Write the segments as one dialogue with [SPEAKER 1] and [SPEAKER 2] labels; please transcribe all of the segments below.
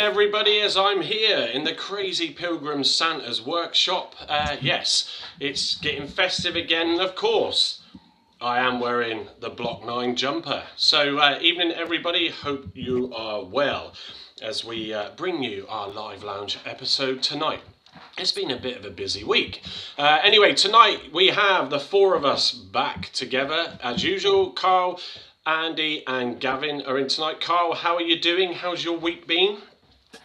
[SPEAKER 1] everybody, as I'm here in the Crazy Pilgrim Santa's workshop. Yes, it's getting festive again, of course. I am wearing the Block 9 jumper. So, evening everybody, hope you are well as we bring you our live lounge episode tonight. It's been a bit of a busy week. Anyway, tonight we have the four of us back together as usual. Carl, Andy and Gavin are in tonight. Carl, how are you doing? How's your week been?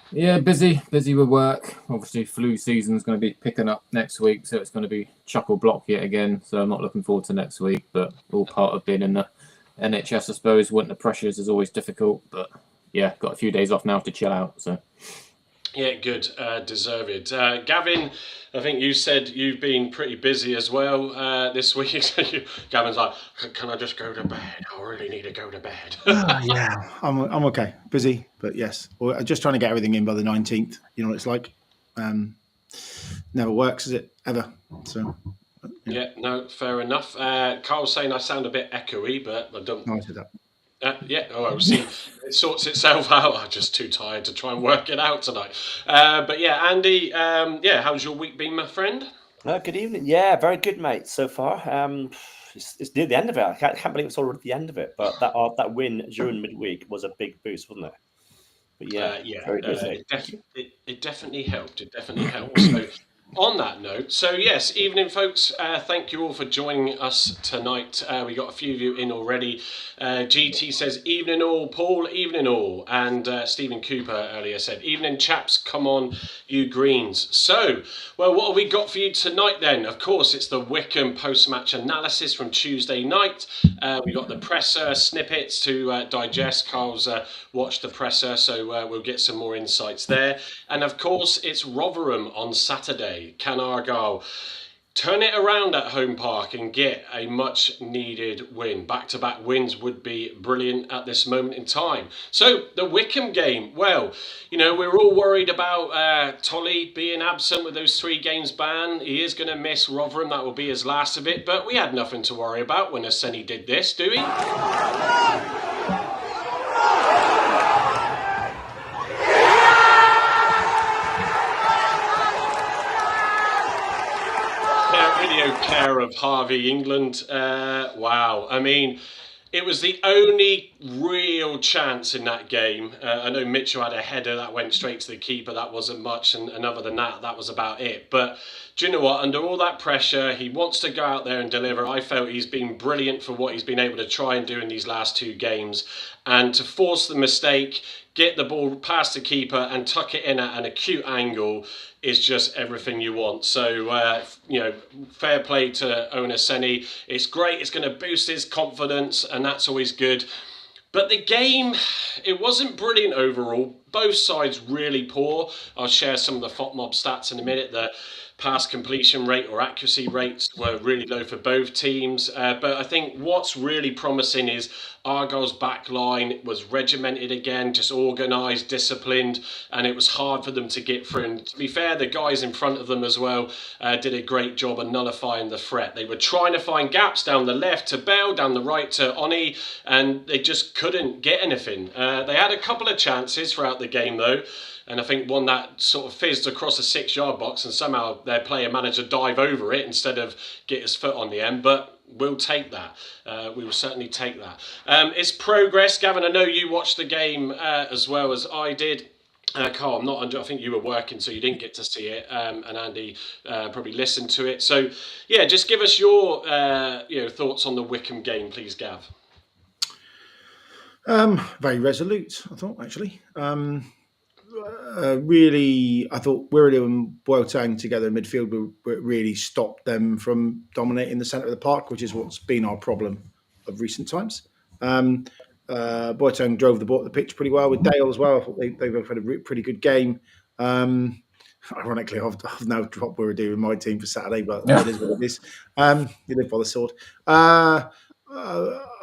[SPEAKER 2] Yeah, busy with work. Obviously, flu season's going to be picking up next week, so it's going to be chuckle block yet again. So I'm not looking forward to next week, but all part of being in the NHS, I suppose. Winter pressures is always difficult, but yeah, got a few days off now to chill out. So
[SPEAKER 1] yeah, good, deserved. Gavin, I think you said you've been pretty busy as well this week. Gavin's like, can I just go to bed? I really need to go to bed.
[SPEAKER 3] Yeah, I'm okay. Busy, but yes. Well, just trying to get everything in by the 19th. You know what it's like. Never works, is it? Ever. So.
[SPEAKER 1] Yeah, no, fair enough. Carl's saying I sound a bit echoey, but I don't.
[SPEAKER 3] No, I said that.
[SPEAKER 1] See, it sorts itself out. I'm just too tired to try and work it out tonight. But yeah, Andy, how's your week been, my friend?
[SPEAKER 4] Good evening. Yeah, very good, mate, so far. It's near the end of it. I can't believe it's already the end of it. But that win during midweek was a big boost, wasn't it? But
[SPEAKER 1] it definitely helped. It definitely helped. So, on that note, so yes, evening folks, thank you all for joining us tonight. We got a few of you in already. GT says, evening all, Paul, evening all. And Stephen Cooper earlier said, evening chaps, come on, you Greens. So, well, what have we got for you tonight then? Of course, it's the Wycombe post-match analysis from Tuesday night. We got the presser snippets to digest. Carl's watched the presser, so we'll get some more insights there. And of course, it's Rotherham on Saturday. Can Argyle turn it around at Home Park and get a much needed win? Back-to-back wins would be brilliant at this moment in time. So the Wycombe game, well, you know, we're all worried about Tolly being absent with those 3 games ban. He is going to miss Rotherham. That will be his last of it. But we had nothing to worry about when Aseni did this, do we? Care of Harvey England. Wow. I mean, it was the only real chance in that game. I know Mitchell had a header that went straight to the keeper. That wasn't much. And other than that, that was about it. But do you know what? Under all that pressure, he wants to go out there and deliver. I felt he's been brilliant for what he's been able to try and do in these last 2 games. And to force the mistake, get the ball past the keeper and tuck it in at an acute angle is just everything you want. So, fair play to Owen Aseni. It's great. It's going to boost his confidence, and that's always good. But the game, it wasn't brilliant overall. Both sides really poor. I'll share some of the FOTMob stats in a minute. The pass completion rate or accuracy rates were really low for both teams. But I think what's really promising is Argyle's back line was regimented again, just organised, disciplined, and it was hard for them to get through. And to be fair, the guys in front of them as well did a great job of nullifying the threat. They were trying to find gaps down the left to Bell, down the right to Oni, and they just couldn't get anything. They had a couple of chances throughout the game though. And I think one that sort of fizzed across a 6-yard box and somehow their player managed to dive over it instead of get his foot on the end. But we'll take that. We will certainly take that. It's progress. Gavin, I know you watched the game as well as I did. Carl, I think you were working, so you didn't get to see it. And Andy probably listened to it. So, yeah, just give us your thoughts on the Wycombe game, please, Gav.
[SPEAKER 3] Very resolute, I thought, actually. Really, I thought Wirral and Boateng together in midfield really stopped them from dominating the centre of the park, which is what's been our problem of recent times. Boateng drove the pitch pretty well with Dale as well. I thought they both had a pretty good game. Ironically, I've now dropped Wirral in my team for Saturday, but it is what it is. You live by the sword. I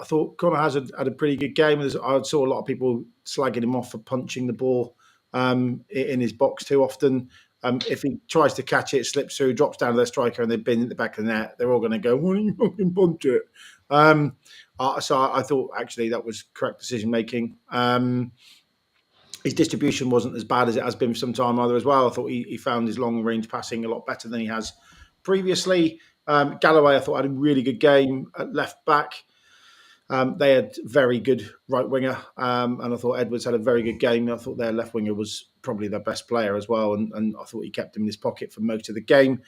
[SPEAKER 3] thought Connor Hazard had a pretty good game. I saw a lot of people slagging him off for punching the ball in his box too often. If he tries to catch it, slips through, drops down to their striker, and they've been in the back of the net, they're all going to go, "Why don't you fucking punch it?" So I thought actually that was correct decision making. his distribution wasn't as bad as it has been for some time either as well. I thought he found his long range passing a lot better than he has previously. Galloway, I thought, had a really good game at left back. They had very good right winger, and I thought Edwards had a very good game. I thought their left winger was probably their best player as well, and I thought he kept him in his pocket for most of the game.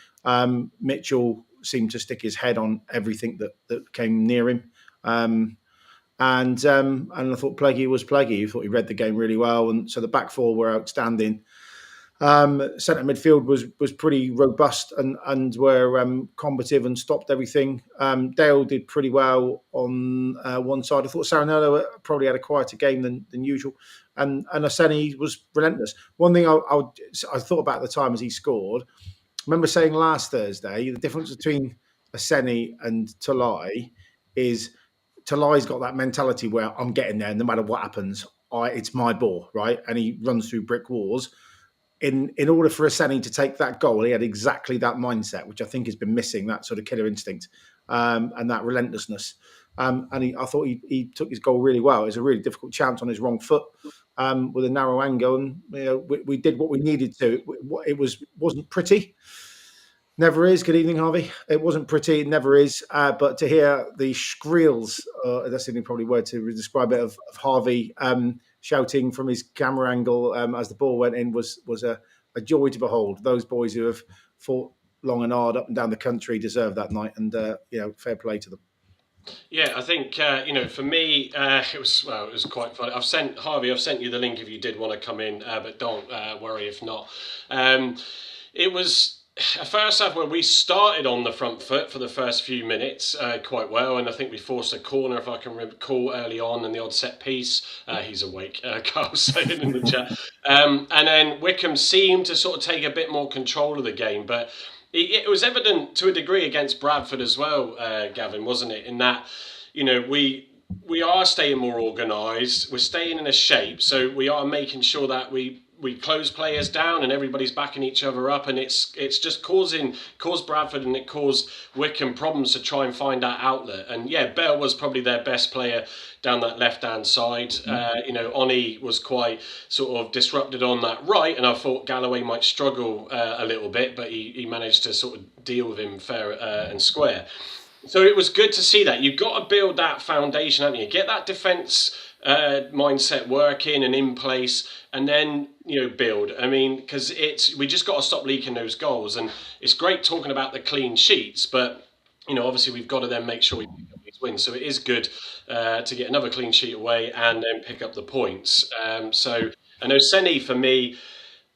[SPEAKER 3] Mitchell seemed to stick his head on everything that came near him. And I thought Plaguey was Plaguey. I thought he read the game really well, and so the back four were outstanding. Centre midfield was pretty robust and were combative and stopped everything. Dale did pretty well on one side. I thought Saranello probably had a quieter game than usual, and Aseni was relentless. One thing I thought about at the time as he scored, I remember saying last Thursday, the difference between Aseni and Talai is Talai's got that mentality where I'm getting there no matter what happens. It's my ball, right? And he runs through brick walls. In order for Aseni to take that goal, he had exactly that mindset, which I think has been missing, that sort of killer instinct and that relentlessness. I thought he took his goal really well. It was a really difficult chance on his wrong foot with a narrow angle, and we did what we needed to. It wasn't pretty. Never is. Good evening, Harvey. It wasn't pretty. It never is. But to hear the squeals, that's the only probably word to describe it, of Harvey shouting from his camera angle as the ball went in was a joy to behold. Those boys who have fought long and hard up and down the country deserve that night, and fair play to them.
[SPEAKER 1] Yeah, I think for me it was quite funny. I've sent you the link if you did want to come in, but don't worry if not. It was a first half where we started on the front foot for the first few minutes quite well, and I think we forced a corner, if I can recall, early on, and the odd set piece. He's awake, Carl's saying in the chat. And then Wickham seemed to sort of take a bit more control of the game, but it was evident to a degree against Bradford as well, Gavin, wasn't it? In that, we are staying more organised, we're staying in a shape, so we are making sure that we close players down and everybody's backing each other up, and it's just caused Bradford and it caused Wickham problems to try and find that outlet. And yeah, Bell was probably their best player down that left-hand side. Oni was quite sort of disrupted on that right, and I thought Galloway might struggle a little bit, but he managed to sort of deal with him fair and square. So it was good to see that. You've got to build that foundation, haven't you? Get that defence mindset working and in place, and then build. I mean, because we just got to stop leaking those goals. And it's great talking about the clean sheets, but obviously we've got to then make sure we pick up these wins. So it is good to get another clean sheet away and then pick up the points. So I know Seni, for me,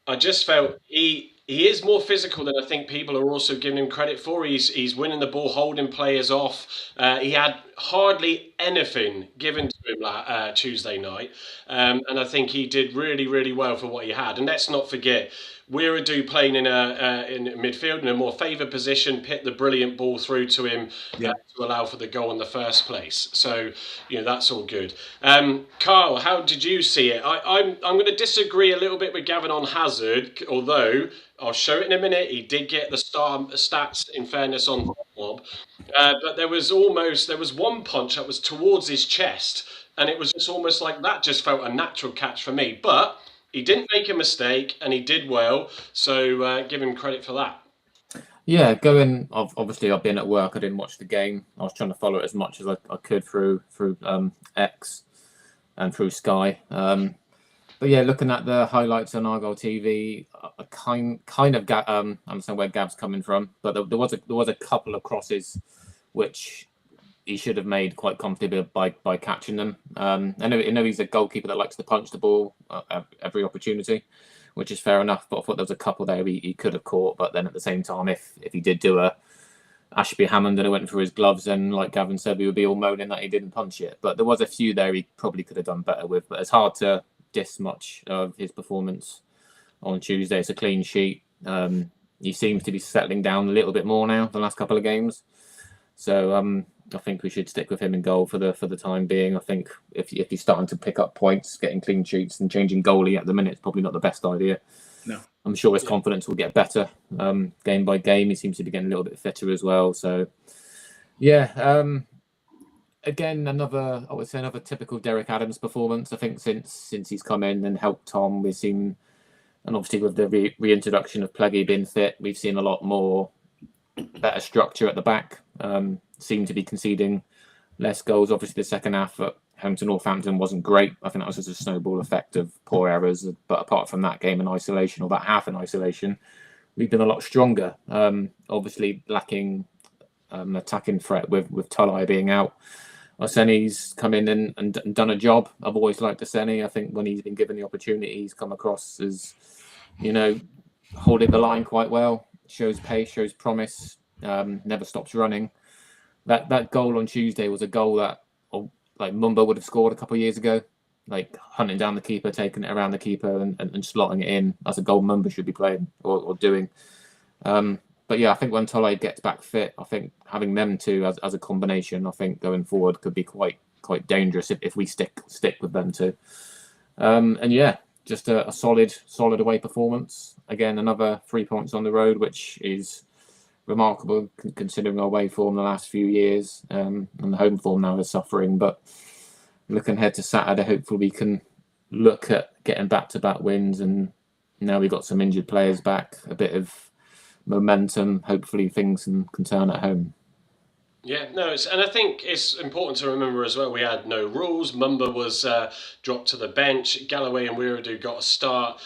[SPEAKER 1] I just felt he is more physical than I think people are also giving him credit for. He's winning the ball, holding players off. He had hardly anything given to him Tuesday night. And I think he did really, really well for what he had. And let's not forget, Weiradu playing in midfield in a more favoured position, hit the brilliant ball through to him to allow for the goal in the first place. So, that's all good. Carl, how did you see it? I'm going to disagree a little bit with Gavin on Hazard, although I'll show it in a minute. He did get the stats, in fairness, on Bob. But there was one punch that was towards his chest, and it was just almost like that just felt a natural catch for me. But he didn't make a mistake, and he did well. So give him credit for that.
[SPEAKER 2] Yeah, obviously I've been at work. I didn't watch the game. I was trying to follow it as much as I could through X and through Sky. But yeah, looking at the highlights on Argyle TV, I kind of understand where Gav's coming from. But there was a couple of crosses which he should have made quite comfortably by catching them. I know he's a goalkeeper that likes to punch the ball every opportunity, which is fair enough. But I thought there was a couple there he could have caught. But then at the same time, if he did do a Ashby Hammond and it went through his gloves, and like Gavin said, we would be all moaning that he didn't punch it. But there was a few there he probably could have done better with. But it's hard to diss much of his performance on Tuesday. It's a clean sheet. He seems to be settling down a little bit more now the last couple of games. So I think we should stick with him in goal for the time being. I think if he's starting to pick up points, getting clean sheets and changing goalie at the minute, it's probably not the best idea.
[SPEAKER 3] No.
[SPEAKER 2] I'm sure his confidence will get better game by game. He seems to be getting a little bit fitter as well. So, yeah, again, I would say another typical Derek Adams performance. I think since he's come in and helped Tom, we've seen, and obviously with the reintroduction of Pleggy being fit, we've seen a lot more better structure at the back. Seem to be conceding less goals. Obviously, the second half at home to Northampton wasn't great. I think that was just a snowball effect of poor errors. But apart from that game in isolation, or that half in isolation, we've been a lot stronger. Obviously, lacking attacking threat with Tolai being out. Osene's come in and done a job. I've always liked Osene. I think when he's been given the opportunity, he's come across as, holding the line quite well. Shows pace, shows promise. Never stops running. That goal on Tuesday was a goal that like Mumba would have scored a couple of years ago, like hunting down the keeper, taking it around the keeper and slotting it in. That's a goal Mumba should be playing or doing. But yeah, I think when Tolai gets back fit, I think having them two as a combination, I think going forward could be quite dangerous if we stick with them two. And yeah, just a solid away performance. Again, another 3 points on the road, which is remarkable considering our away form the last few years. And the home form now is suffering. But looking ahead to Saturday, hopefully we can look at getting back-to-back wins. And now we've got some injured players back, a bit of momentum. Hopefully things can turn at home.
[SPEAKER 1] Yeah, no, and I think it's important to remember as well, we had no rules. Mumba was dropped to the bench. Galloway and Wiredu got a start.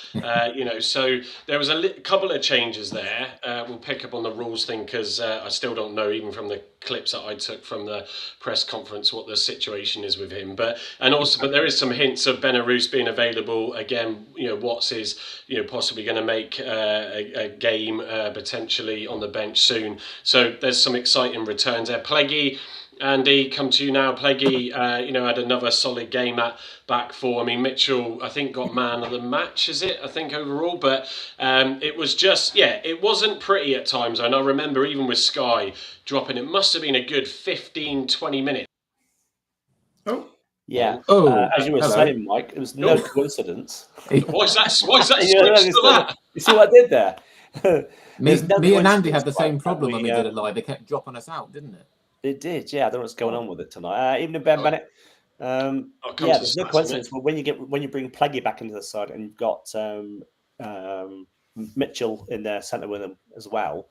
[SPEAKER 1] So there was a couple of changes there. We'll pick up on the rules thing because I still don't know, even from the clips that I took from the press conference, what the situation is with him. But there is some hints of Benarous being available again. Watts is possibly going to make a game potentially on the bench soon. So there's some exciting returns there. Pleggy, Andy, come to you now. Pleggy, had another solid game at back four. I mean, Mitchell, I think, got man of the match, is it? I think overall, but it was just, it wasn't pretty at times. And I remember even with Sky dropping, it must have been a good 15, 20 minutes.
[SPEAKER 4] Oh. Yeah. As you were saying, Mike, it was no coincidence.
[SPEAKER 1] Why is that switched to that?
[SPEAKER 4] You see what I did there?
[SPEAKER 2] Me and Andy had the same problem when we did it live. They kept dropping us out, didn't it?
[SPEAKER 4] It did, yeah. I don't know what's going on with it tonight. Even Ben Bennett. There's no coincidence. But when you bring Pleggy back into the side and you've got Mitchell in there centre with him as well,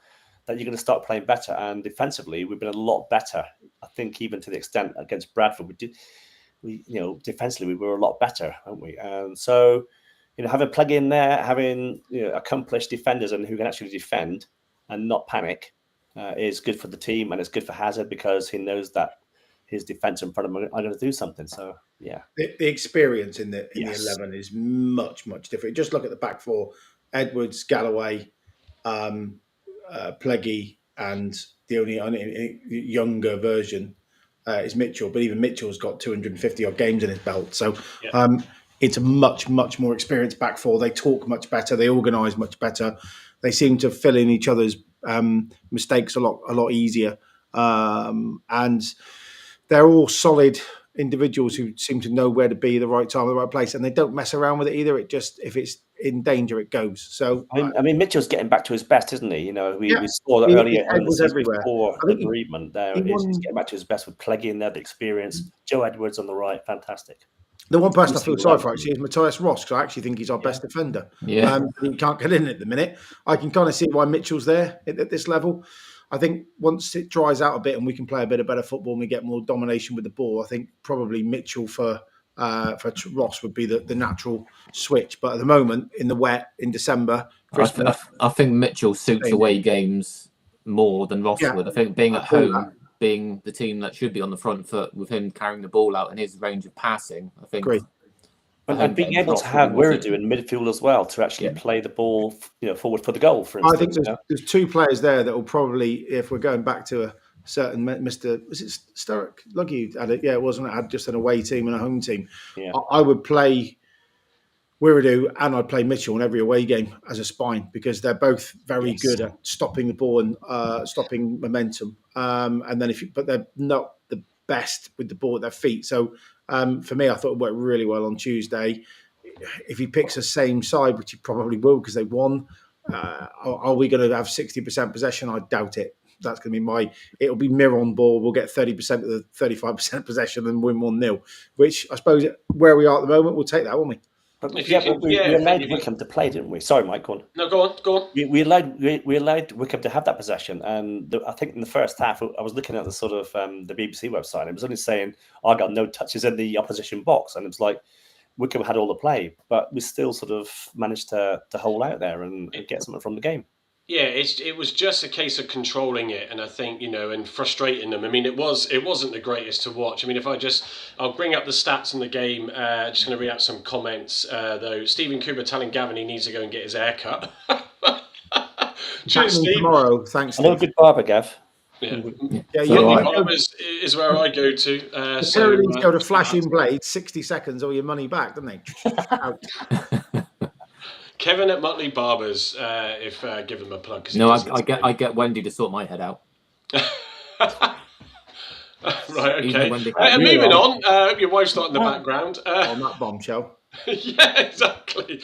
[SPEAKER 4] that you're going to start playing better. And defensively, we've been a lot better. I think even to the extent against Bradford, defensively we were a lot better, haven't we? So, having Pleggy in there, having accomplished defenders and who can actually defend and not panic is good for the team, and it's good for Hazard because he knows that his defence in front of him are going to do something. So, yeah.
[SPEAKER 3] The experience in the 11 is much, much different. Just look at the back four. Edwards, Galloway, Pleggy, and the only younger version is Mitchell. But even Mitchell's got 250 odd games in his belt. So it's a much, much more experienced back four. They talk much better. They organise much better. They seem to fill in each other's mistakes a lot easier. And they're all solid individuals who seem to know where to be at the right time, the right place, and they don't mess around with it either. It just, if it's in danger, it goes. So
[SPEAKER 4] I mean Mitchell's getting back to his best, isn't he? We saw that earlier in the season before the bereavement. He's getting back to his best with Pleggy in there, the experience. Joe Edwards on the right, fantastic.
[SPEAKER 3] The one person I feel sorry for actually is Matthias Ross, because I actually think he's our best defender.
[SPEAKER 2] Yeah,
[SPEAKER 3] he can't get in at the minute. I can kind of see why Mitchell's there at this level. I think once it dries out a bit and we can play a bit of better football and we get more domination with the ball, I think probably Mitchell for Ross would be the natural switch. But at the moment, in the wet, in December,
[SPEAKER 2] I think Mitchell suits away games more than Ross would. I think being at home, being the team that should be on the front foot with him carrying the ball out and his range of passing, I think.
[SPEAKER 3] Great.
[SPEAKER 4] And being able to have Wiredu in midfield as well to actually play the ball, forward for the goal. For instance,
[SPEAKER 3] I think there's two players there that will probably, if we're going back to a certain Mr. Was it Sturrock? Lucky had it. Yeah, it wasn't. I had just an away team and a home team.
[SPEAKER 4] Yeah.
[SPEAKER 3] I would play Wiredu and I'd play Mitchell in every away game as a spine because they're both very good at stopping the ball and stopping momentum. And then but they're not the best with the ball at their feet. So for me, I thought it worked really well on Tuesday. If he picks the same side, which he probably will because they won, are we going to have 60% possession? I doubt it. going to be it'll be mirror on ball. We'll get 30% of the 35% possession and win 1-0, which I suppose where we are at the moment, we'll take that, won't we?
[SPEAKER 4] But,
[SPEAKER 1] If
[SPEAKER 4] yeah,
[SPEAKER 1] you can-
[SPEAKER 4] but we
[SPEAKER 1] yeah,
[SPEAKER 4] allowed
[SPEAKER 1] if you-
[SPEAKER 4] Wickham to play, didn't we? Sorry, Mike, go on.
[SPEAKER 1] No, go on.
[SPEAKER 4] We allowed Wickham to have that possession, and I think in the first half, I was looking at the sort of the BBC website, and it was only saying, "I got no touches in the opposition box," and it was like Wickham had all the play, but we still sort of managed to hold out there and get something from the game.
[SPEAKER 1] Yeah, it was just a case of controlling it, and I think, and frustrating them. I mean, it wasn't the greatest to watch. I mean, I'll bring up the stats in the game. Just going to read out some comments though. Stephen Cooper telling Gavin he needs to go and get his hair cut. Cheers, Steve.
[SPEAKER 3] Tomorrow, thanks.
[SPEAKER 4] I know a good barber, Gav.
[SPEAKER 1] Yeah,
[SPEAKER 2] So
[SPEAKER 1] Barbers is where I go to.
[SPEAKER 3] These go to flashing blades, 60 seconds or your money back, don't they?
[SPEAKER 1] Kevin at Muttley Barbers, if give him a plug.
[SPEAKER 2] No, I get Wendy to sort my head out.
[SPEAKER 1] Right,
[SPEAKER 2] Easy,
[SPEAKER 1] okay.
[SPEAKER 2] Wendy.
[SPEAKER 1] Moving on. I hope your wife's not in the background.
[SPEAKER 3] On that bombshell.
[SPEAKER 1] Yeah, exactly.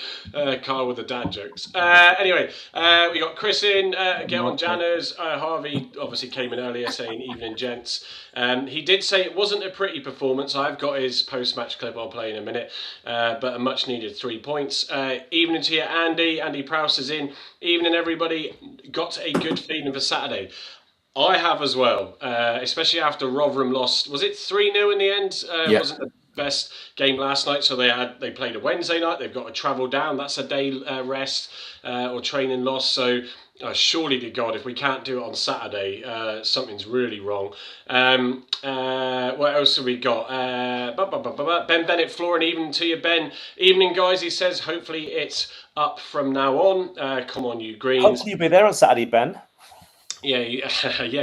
[SPEAKER 1] Carl with the dad jokes. Anyway, we got Chris in, get on Janners. Harvey obviously came in earlier saying, evening, gents. He did say it wasn't a pretty performance. I've got his post-match clip I'll play in a minute, but a much-needed 3 points. Evening to you, Andy. Andy Prowse is in. Evening, everybody. Got a good feeling for Saturday. I have as well, especially after Rotherham lost. Was it 3-0 in the end?
[SPEAKER 2] Yeah.
[SPEAKER 1] Wasn't the best game last night, so they played a Wednesday night. They've got to travel down. That's a day rest or training loss. So surely to God, if we can't do it on Saturday, something's really wrong. What else have we got? Ben Bennett, Florin, evening to you, Ben. Evening, guys. He says, hopefully it's up from now on. Come on, you Greens.
[SPEAKER 4] Hopefully you'll be there on Saturday, Ben.
[SPEAKER 1] Yeah,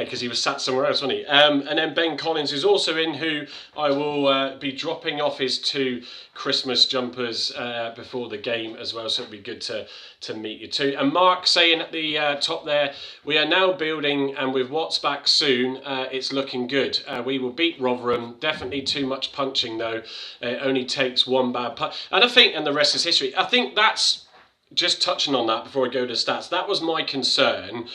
[SPEAKER 1] because he was sat somewhere else, wasn't he? And then Ben Collins, who's also in, who I will be dropping off his 2 Christmas jumpers before the game as well, so it'll be good to meet you too. And Mark saying at the top there, we are now building, and with Watts back soon, it's looking good. We will beat Rotherham. Definitely too much punching though. It only takes one bad punch, and I think, and the rest is history. I think that's just touching on that before I go to stats. That was my concern.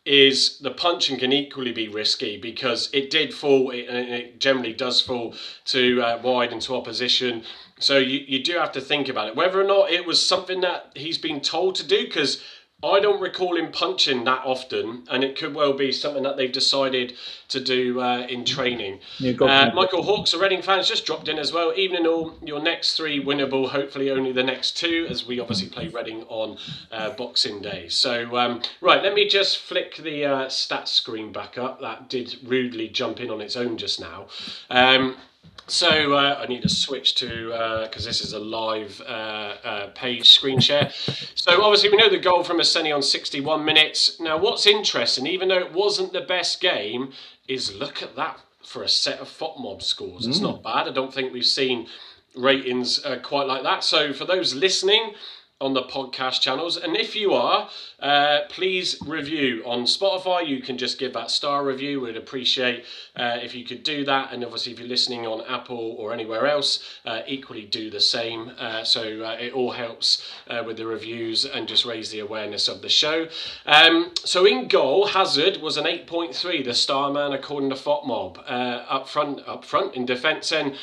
[SPEAKER 1] Is the punching can equally be risky because it did fall, and it generally does fall to wide into opposition. So you do have to think about it, whether or not it was something that he's been told to do, because I don't recall him punching that often, and it could well be something that they've decided to do in training. Michael Hawks, a Reading fan, just dropped in as well. Evening all, your next 3 winnable, hopefully only the next 2, as we obviously play Reading on Boxing Day. So, right, let me just flick the stats screen back up. That did rudely jump in on its own just now. So I need to switch to, because this is a live page screen share. So obviously we know the goal from Aseni on 61 minutes. Now what's interesting, even though it wasn't the best game, is look at that for a set of FOTMob scores. It's not bad. I don't think we've seen ratings quite like that. So for those listening on the podcast channels, and if you are, please review on Spotify. You can just give that star review. We'd appreciate if you could do that, and obviously if you're listening on Apple or anywhere else, equally do the same. So it all helps with the reviews and just raise the awareness of the show. So in goal, Hazard was an 8.3, the star man according to FOTMob. Up front in defence, then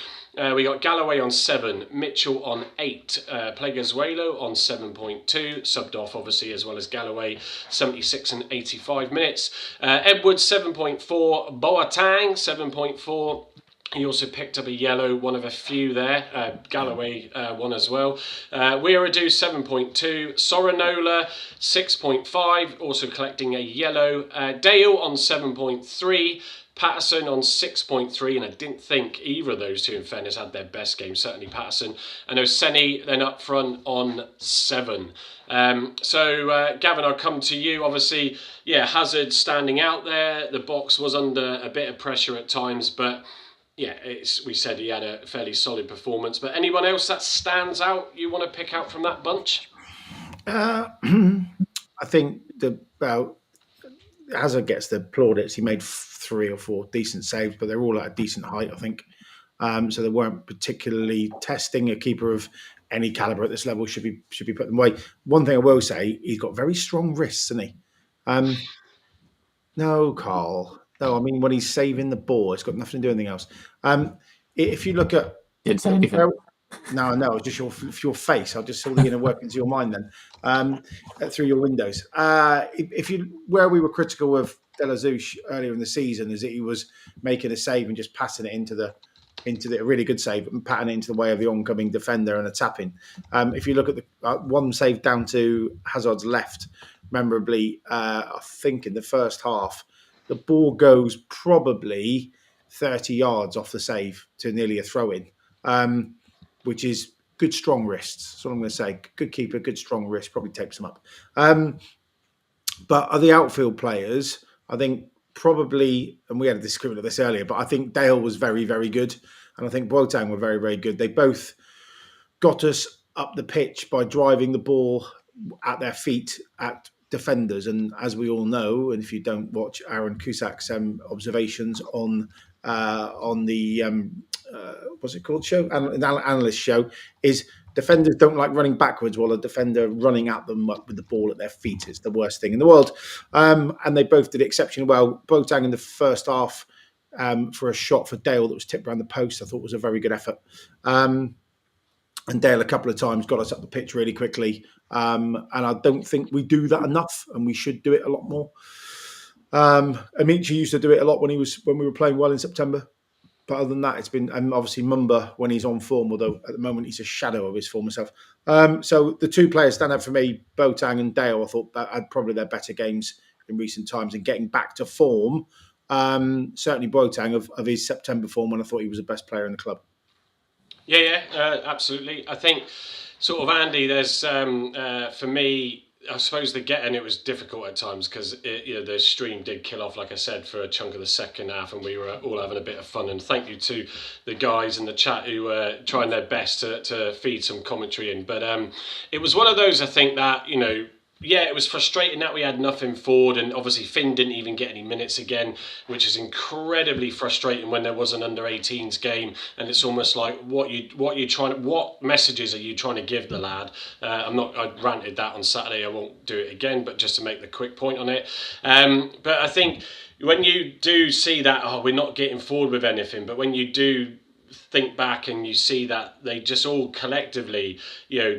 [SPEAKER 1] we got Galloway on 7, Mitchell on 8, Pleguezuelo on 7.2, subbed off obviously as well as Galloway, 76 and 85 minutes. Edwards 7.4, Boateng 7.4. He also picked up a yellow, one of a few there. Galloway one as well. Weiradu 7.2, Sorinola 6.5, also collecting a yellow. Dale on 7.3. Patterson on 6.3, and I didn't think either of those two, in fairness, had their best game, certainly Patterson. And Oseni then up front on 7. So, Gavin, I'll come to you. Obviously, yeah, Hazard standing out there. The box was under a bit of pressure at times, but yeah, we said he had a fairly solid performance. But anyone else that stands out you want to pick out from that bunch?
[SPEAKER 3] I think Hazard gets the plaudits. He made 3 or 4 decent saves, but they're all at a decent height, I think. So they weren't particularly testing. A keeper of any caliber at this level should be put them away. One thing I will say, he's got very strong wrists, hasn't he? No, Carl. No, I mean when he's saving the ball, it's got nothing to do with anything else. If you look at
[SPEAKER 2] Didn't say anything.
[SPEAKER 3] no, it's just your face. I just saw the inner workings of your mind then through your windows. Where we were critical of De La Zouche earlier in the season is that he was making a save and just passing it into the a really good save and patting it into the way of the oncoming defender and a tap-in. If you look at the one save down to Hazard's left, memorably, I think in the first half, the ball goes probably 30 yards off the save to nearly a throw-in, which is good, strong wrists. That's what I'm going to say. Good keeper, good, strong wrist, probably tapes them up. But are the outfield players, I think probably, and we had a disagreement of this earlier, but I think Dale was very, very good. And I think Boateng were very, very good. They both got us up the pitch by driving the ball at their feet at defenders. And as we all know, and if you don't watch Aaron Cusac's observations on the what's it called show, an analyst show, is defenders don't like running backwards while a defender running at them with the ball at their feet is the worst thing in the world. And they both did exceptionally well. Boateng in the first half for a shot for Dale that was tipped around the post, I thought was a very good effort. And Dale a couple of times got us up the pitch really quickly. And I don't think we do that enough, and we should do it a lot more. Amici used to do it a lot when we were playing well in September. But other than that, it's been, and obviously Mumba when he's on form, although at the moment he's a shadow of his former self. So the two players stand out for me, Boateng and Dale. I thought that had probably their better games in recent times and getting back to form. Certainly Boateng of his September form when I thought he was the best player in the club.
[SPEAKER 1] Yeah, absolutely. I think sort of Andy, there's for me, I suppose and it was difficult at times because the stream did kill off, like I said, for a chunk of the second half, and we were all having a bit of fun. And thank you to the guys in the chat who were trying their best to feed some commentary in. But it was one of those, I think, that yeah, it was frustrating that we had nothing forward, and obviously Finn didn't even get any minutes again, which is incredibly frustrating when there was an under-18s game, and it's almost like what messages are you trying to give the lad? I ranted that on Saturday. I won't do it again, but just to make the quick point on it. But I think when you do see that, we're not getting forward with anything, but when you do think back and you see that they just all collectively,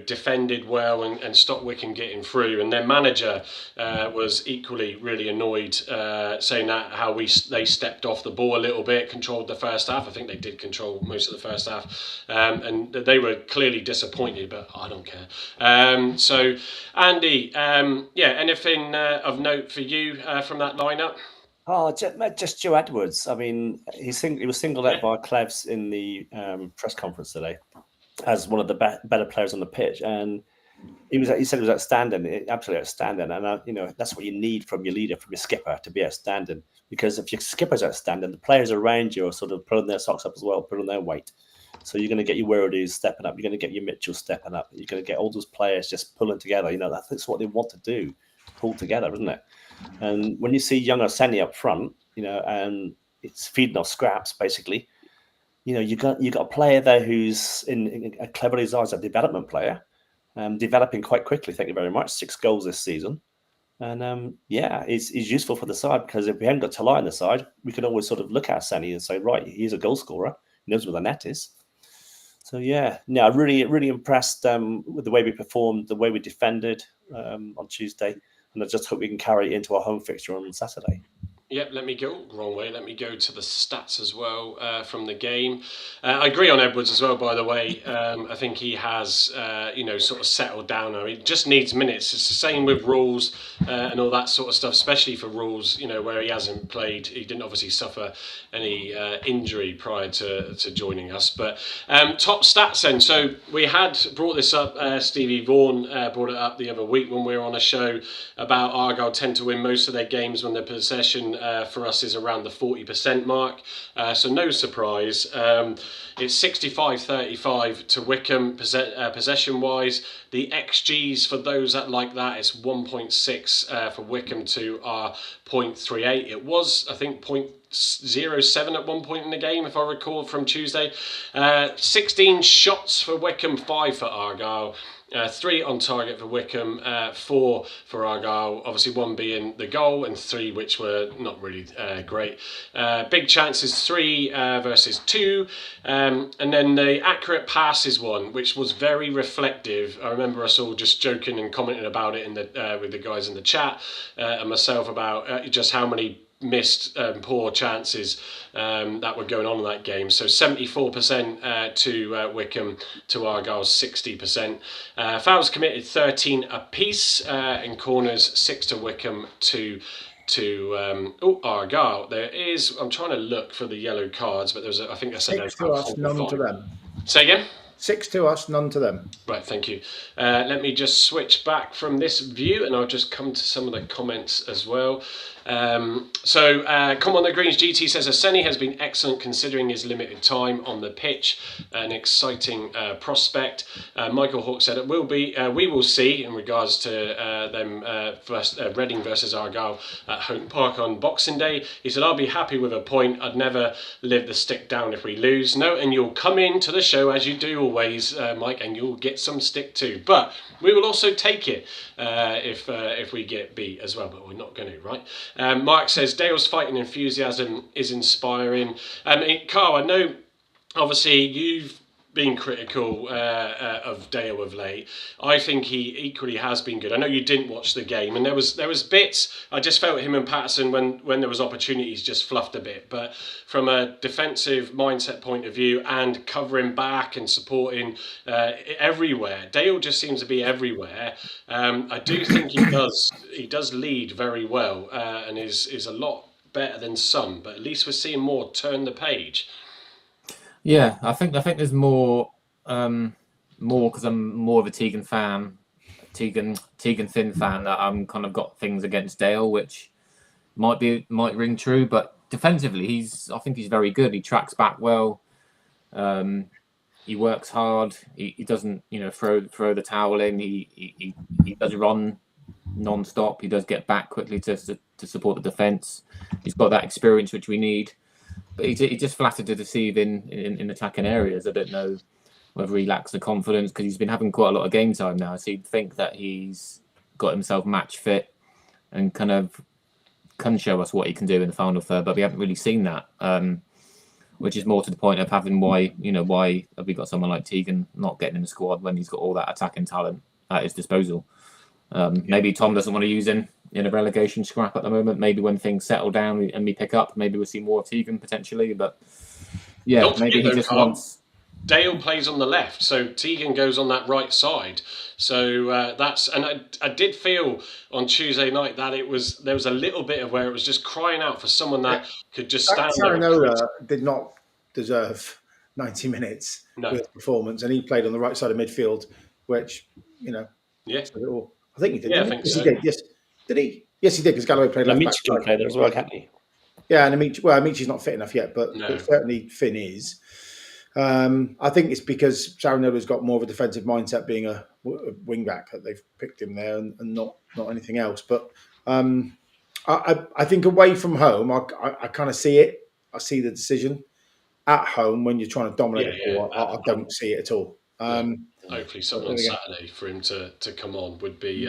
[SPEAKER 1] defended well and stopped Wycombe getting through, and their manager was equally really annoyed, saying that how they stepped off the ball a little bit, controlled the first half. I think they did control most of the first half, and they were clearly disappointed, but I don't care. So, Andy, anything of note for you from that lineup?
[SPEAKER 4] Oh, just Joe Edwards. I mean, he was singled out by Clevs in the press conference today as one of the better players on the pitch, and he said he was outstanding, absolutely outstanding. And that's what you need from your leader, from your skipper, to be outstanding. Because if your skipper's outstanding, the players around you are sort of pulling their socks up as well, pulling their weight. So you're going to get your Werrow's stepping up. You're going to get your Mitchell stepping up. You're going to get all those players just pulling together. That's what they want to do, pull together, isn't it? And when you see young Arseni up front, and it's feeding off scraps, basically, you got a player there who's in a cleverly as a development player, developing quite quickly. Thank you very much. 6 goals this season, and he's useful for the side, because if we hadn't got Talai on the side, we could always sort of look at Arseni and say, right, he's a goal scorer. He knows where the net is. So really, really impressed with the way we performed, the way we defended on Tuesday. And I just hope we can carry it into our home fixture on Saturday.
[SPEAKER 1] Yep, let me go wrong way. Let me go to the stats as well from the game. I agree on Edwards as well, by the way. I think he has, sort of settled down now. He just needs minutes. It's the same with Rules and all that sort of stuff, especially for Rules, where he hasn't played. He didn't obviously suffer any injury prior to joining us. But top stats then. So we had brought this up, Stevie Vaughan brought it up the other week when we were on a show about Argyle tend to win most of their games when their possession for us is around the 40% mark, so no surprise. It's 65-35 to Wycombe possession-wise. The XGs for those that like that is 1.6 for Wycombe to our 0.38. It was, I think, 0-7 at one point in the game, if I recall from Tuesday. 16 shots for Wycombe, 5 for Argyle. 3 on target for Wycombe, 4 for Argyle, obviously 1 being the goal and 3 which were not really great. Big chances, 3 versus 2, and then the accurate passes one, which was very reflective. I remember us all just joking and commenting about it with the guys in the chat and myself about just how many missed poor chances that were going on in that game. So 74% to Wycombe, to Argyle 60%. Fouls committed 13 apiece, in corners 6 to Wycombe, to Argyle. I'm trying to look for the yellow cards, but I think I said
[SPEAKER 3] 6 to us, none to them.
[SPEAKER 1] Say again?
[SPEAKER 3] 6 to us, none to them.
[SPEAKER 1] Right, thank you. Let me just switch back from this view and I'll just come to some of the comments as well. Come on the Greens GT says Aseni has been excellent considering his limited time on the pitch, an exciting prospect. Michael Hawke said we will see in regards to them Reading versus Argyle at Home Park on Boxing Day. He said, I'll be happy with a point. I'd never live the stick down if we lose. No, and you'll come into the show as you do always, Mike, and you'll get some stick too. But we will also take it if we get beat as well, but we're not going to, right? Mark says Dale's fighting enthusiasm is inspiring. Carl, I know obviously you've been critical of Dale of late. I think he equally has been good. I know you didn't watch the game, and there was bits I just felt him and Patterson when there was opportunities just fluffed a bit. But from a defensive mindset point of view and covering back and supporting everywhere, Dale just seems to be everywhere. I do think he does lead very well and is a lot better than some. But at least we're seeing more turn the page.
[SPEAKER 2] Yeah, I think there's more because I'm more of a Tegan fan, Tegan Finn fan, that I'm kind of got things against Dale, which might ring true. But defensively, I think he's very good. He tracks back well. He works hard. He doesn't throw the towel in. He does run non-stop. He does get back quickly to support the defence. He's got that experience which we need. But he just flattered to deceive in attacking areas. I don't know whether he lacks the confidence because he's been having quite a lot of game time now. So you'd think that he's got himself match fit and kind of can show us what he can do in the final third. But we haven't really seen that, which is more to the point of having why have we got someone like Tegan not getting in the squad when he's got all that attacking talent at his disposal. Maybe Tom doesn't want to use him in a relegation scrap at the moment. Maybe when things settle down and we pick up, maybe we'll see more of Tegan potentially. But yeah, maybe he just wants.
[SPEAKER 1] Dale plays on the left, so Tegan goes on that right side. So I did feel on Tuesday night that there was a little bit of where it was just crying out for someone that could just stand there.
[SPEAKER 3] Saranola did not deserve 90 minutes with his performance, and he played on the right side of midfield, which
[SPEAKER 1] yeah.
[SPEAKER 3] I think he did.
[SPEAKER 1] Yeah, I think so.
[SPEAKER 3] He did. Yes, did he? Yes, he did, because Galloway played left back.
[SPEAKER 4] Amici can play there as well, can't he?
[SPEAKER 3] Yeah, and Amici's not fit enough yet, but certainly Finn is. I think it's because Saranola's got more of a defensive mindset, being a wing back, that they've picked him there and not anything else. But I think away from home, I kind of see it. I see the decision. At home, when you're trying to dominate the ball, I don't see it at all.
[SPEAKER 1] Hopefully someone on Saturday for him to come on would be,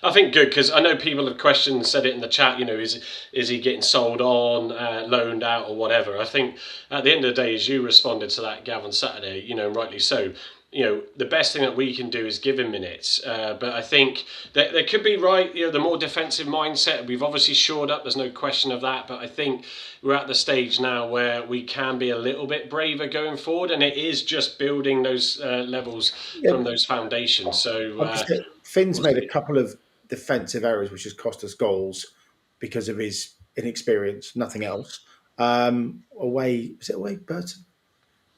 [SPEAKER 1] I think, good, because I know people have questioned, said it in the chat, is he getting sold on, loaned out or whatever. I think at the end of the day, as you responded to that, Gav, on Saturday, and rightly so, the best thing that we can do is give him minutes. But I think that there could be the more defensive mindset. We've obviously shored up. There's no question of that. But I think we're at the stage now where we can be a little bit braver going forward. And it is just building those levels from those foundations. So
[SPEAKER 3] Finn's made a couple of defensive errors, which has cost us goals because of his inexperience, nothing else. Away, Burton?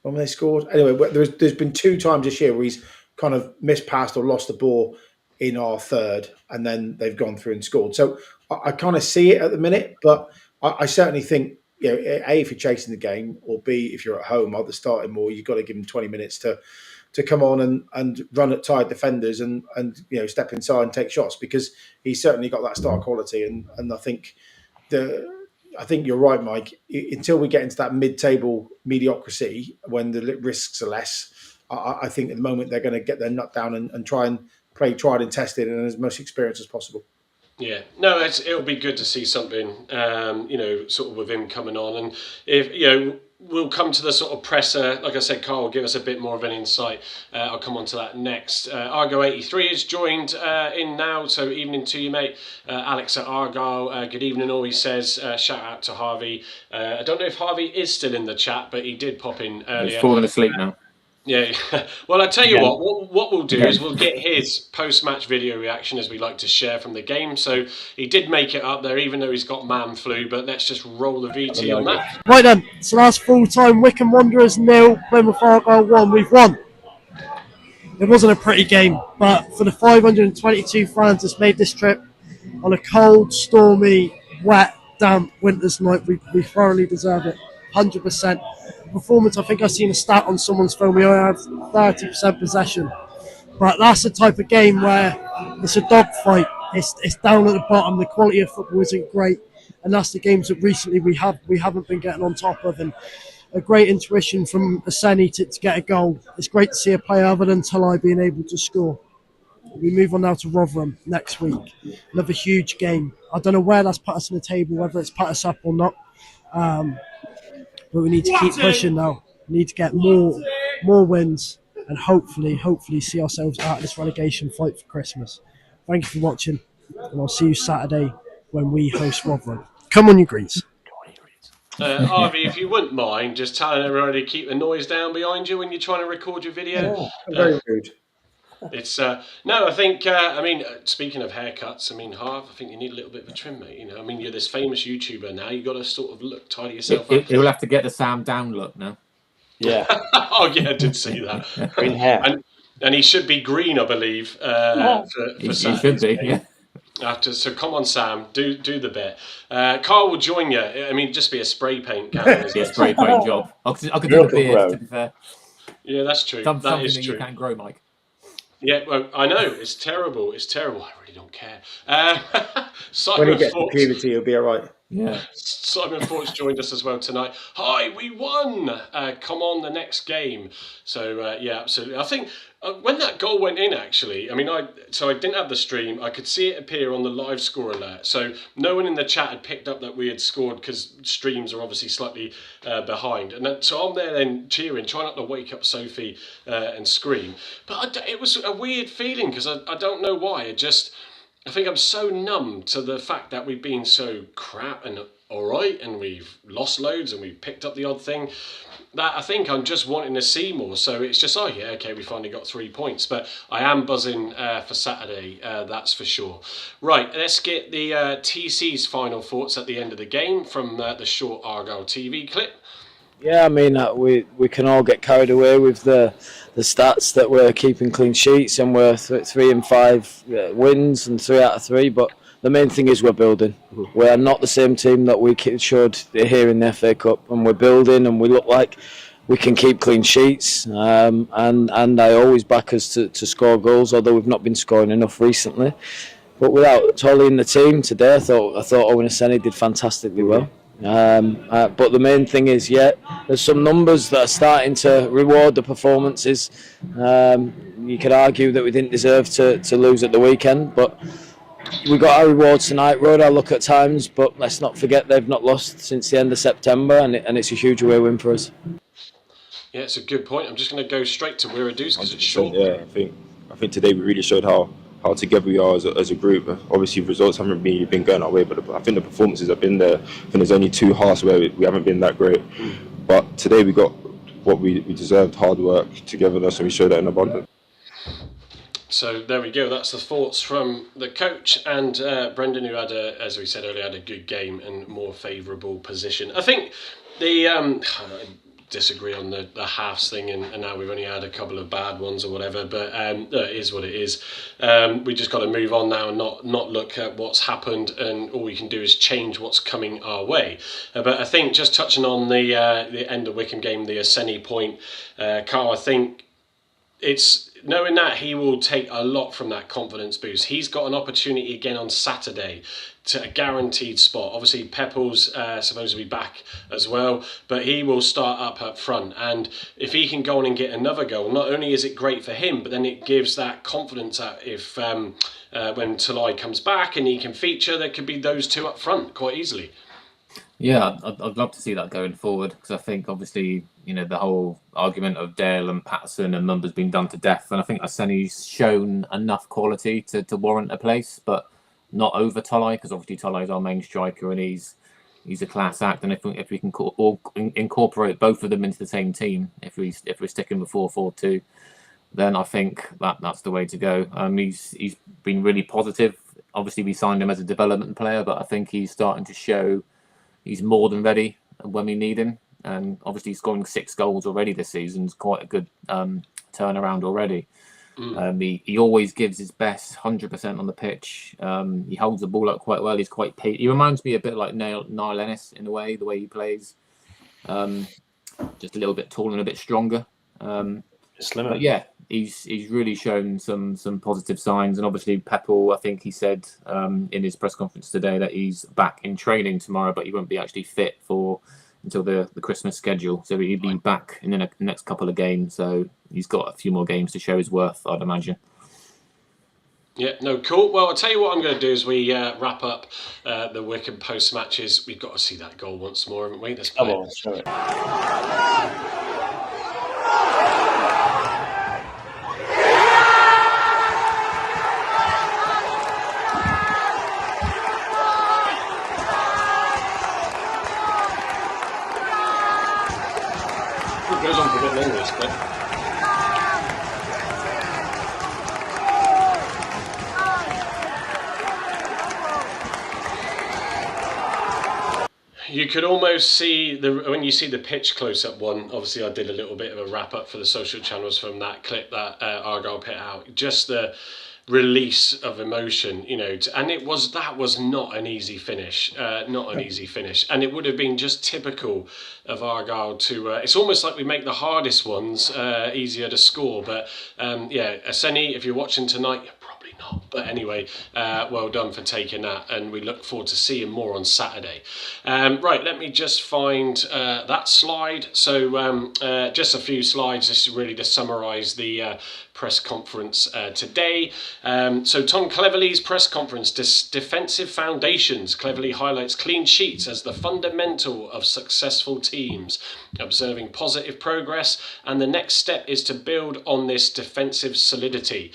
[SPEAKER 3] When they scored. Anyway, there's been 2 times this year where he's kind of mispassed or lost the ball in our third, and then they've gone through and scored. So I kind of see it at the minute, but I certainly think, A, if you're chasing the game, or B, if you're at home, either start him or you've got to give him 20 minutes to come on and run at tired defenders and step inside and take shots, because he's certainly got that star quality. And I think I think you're right, Mike. Until we get into that mid-table mediocrity, when the risks are less, I think at the moment they're going to get their nut down and try and play tried and tested and as much experience as possible.
[SPEAKER 1] Yeah, no, it'll be good to see something, sort of with him coming on. And if, we'll come to the sort of presser. Like I said, Carl will give us a bit more of an insight. I'll come on to that next. Argo83 is joined in now, so evening to you, mate. Alex at Argyle, good evening, all he says. Shout out to Harvey. I don't know if Harvey is still in the chat, but he did pop in earlier.
[SPEAKER 2] He's fallen asleep now.
[SPEAKER 1] Yeah, well, I tell you what we'll do is we'll get his post-match video reaction as we like to share from the game. So he did make it up there, even though he's got man flu, but let's just roll the VT on that.
[SPEAKER 5] Right then, so that's full-time. Wycombe Wanderers 0, Plymouth Argyle 1. We've won. It wasn't a pretty game, but for the 522 fans that's made this trip on a cold, stormy, wet, damp winter's night, we thoroughly deserve it. 100%. Performance, I think I've seen a stat on someone's phone. We only have 30% possession, but that's the type of game where it's a dogfight. It's down at the bottom. The quality of football isn't great, and that's the games that recently we haven't been getting on top of. And a great intuition from Aseni to get a goal. It's great to see a player other than Talai being able to score. We move on now to Rotherham next week. Another huge game. I don't know where that's put us in the table, whether it's put us up or not. But we need to keep pushing now. We need to get more wins and hopefully see ourselves out of this relegation fight for Christmas. Thank you for watching, and I'll see you Saturday when we host Rotherham. Come on, you Greens.
[SPEAKER 1] Harvey, if you wouldn't mind just telling everybody to keep the noise down behind you when you're trying to record your video.
[SPEAKER 3] Very good.
[SPEAKER 1] It's no, I think speaking of haircuts, Harv, I think you need a little bit of a trim, mate. You're this famous YouTuber now. You got to sort of tidy yourself up.
[SPEAKER 2] He'll have to get the Sam Down look now.
[SPEAKER 4] Yeah.
[SPEAKER 1] Oh yeah, I did see that.
[SPEAKER 4] Green hair.
[SPEAKER 1] And he should be green, I believe. For
[SPEAKER 2] he should be. Yeah.
[SPEAKER 1] So come on, Sam, do the bit. Carl will join you. Just be a spray paint.
[SPEAKER 2] Be a spray paint job. I could do a beard, to be fair.
[SPEAKER 1] Yeah, that's true.
[SPEAKER 2] Something
[SPEAKER 1] that is
[SPEAKER 2] that
[SPEAKER 1] true.
[SPEAKER 2] You can't grow, Mike.
[SPEAKER 1] Yeah, well, I know. It's terrible. I really don't care.
[SPEAKER 3] When he gets to puberty, he'll be all right.
[SPEAKER 2] Yeah.
[SPEAKER 1] Simon Fort's joined us as well tonight. Hi, we won! Come on, the next game. So, yeah, absolutely. I think when that goal went in, actually, I didn't have the stream. I could see it appear on the live score alert. So no one in the chat had picked up that we had scored because streams are obviously slightly behind. And so I'm there then cheering, trying not to wake up Sophie and scream. But it was a weird feeling because I don't know why. I think I'm so numb to the fact that we've been so crap and all right, and we've lost loads and we've picked up the odd thing, that I think I'm just wanting to see more. So it's just, we finally got 3 points. But I am buzzing for Saturday, that's for sure. Right, let's get the TC's final thoughts at the end of the game from the short Argyle TV clip.
[SPEAKER 6] Yeah, we can all get carried away with the stats that we're keeping clean sheets and we're 3 and 5 wins and 3 out of 3. But the main thing is we're building. We are not the same team that we showed here in the FA Cup, and we're building and we look like we can keep clean sheets. And I always back us to score goals, although we've not been scoring enough recently. But without Tolly in the team today, I thought Owen Aseni did fantastically well. But the main thing is, there's some numbers that are starting to reward the performances. You could argue that we didn't deserve to lose at the weekend, but we got our rewards tonight. Road I look at times, but let's not forget they've not lost since the end of September, and it's a huge away win for us.
[SPEAKER 1] Yeah, it's a good point. I'm just going to go straight to Wiradus because it's short.
[SPEAKER 7] Yeah, I think today we really showed how together we are as a group. Obviously, results haven't really been going our way, but I think the performances have been there. I think there's only 2 halves where we haven't been that great. But today we got what we deserved: hard work, togetherness, and we showed that in abundance.
[SPEAKER 1] So there we go. That's the thoughts from the coach and Brendan, who had, as we said earlier, had a good game and more favourable position. I think I disagree on the halves thing, and now we've only had a couple of bad ones or whatever. But it is what it is. We just got to move on now and not look at what's happened, and all we can do is change what's coming our way. But I think just touching on the end of Wycombe game, the Aseni point, Carl, I think it's knowing that he will take a lot from that confidence boost. He's got an opportunity again on Saturday to a guaranteed spot. Obviously, Peppel's supposed to be back as well, but he will start up front. And if he can go on and get another goal, not only is it great for him, but then it gives that confidence that if when Talai comes back and he can feature, there could be those two up front quite easily.
[SPEAKER 2] Yeah, I'd love to see that going forward, because I think obviously, the whole argument of Dale and Patterson and Mumba's been done to death, and I think Arseni's shown enough quality to warrant a place, but not over Talai, because obviously Talai's our main striker and he's a class act, and if we can incorporate both of them into the same team, if we're sticking with 4-4-2, then I think that's the way to go. He's been really positive. Obviously, we signed him as a development player, but I think he's starting to show he's more than ready when we need him. And obviously scoring 6 goals already this season is quite a good turnaround already. He always gives his best 100% on the pitch. He holds the ball up quite well. He's quite he reminds me a bit like Niall Ennis in a way, the way he plays. Just a little bit taller and a bit stronger.
[SPEAKER 4] Slimmer.
[SPEAKER 2] But yeah, he's really shown some positive signs, and obviously Peppel, I think he said in his press conference today that he's back in training tomorrow, but he won't be actually fit until the Christmas schedule, so he'll be back in the next couple of games. So he's got a few more games to show his worth, I'd imagine.
[SPEAKER 1] Yeah, no, cool. Well, I'll tell you what I'm going to do as we wrap up the Wycombe post matches. We've got to see that goal once more, haven't we? Let's play.
[SPEAKER 4] Come on, show it.
[SPEAKER 1] It goes on for a bit longer, this clip. You could almost see when you see the pitch close-up one. Obviously, I did a little bit of a wrap-up for the social channels from that clip that Argyle put out. Just the release of emotion, and that was not an easy finish, easy finish, and it would have been just typical of Argyle to. It's almost like we make the hardest ones easier to score, but Arseni, if you're watching tonight, you're probably not. But anyway, well done for taking that, and we look forward to seeing more on Saturday. Right, let me just find that slide. So just a few slides. This is really to summarise the press conference today. So Tom Cleverley's press conference, Defensive Foundations. Cleverley highlights clean sheets as the fundamental of successful teams, observing positive progress, and the next step is to build on this defensive solidity.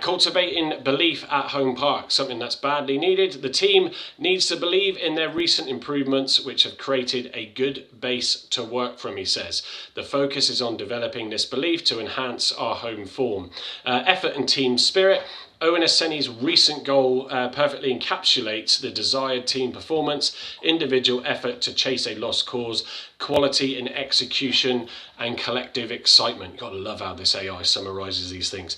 [SPEAKER 1] Cultivating belief at home park, something that's badly needed. The team needs to believe in their recent improvements, which have created a good base to work from, he says. The focus is on developing this belief to enhance our home form. Effort and team spirit. Owen Arseni's recent goal perfectly encapsulates the desired team performance, individual effort to chase a lost cause, quality in execution, and collective excitement. You've got to love how this AI summarises these things.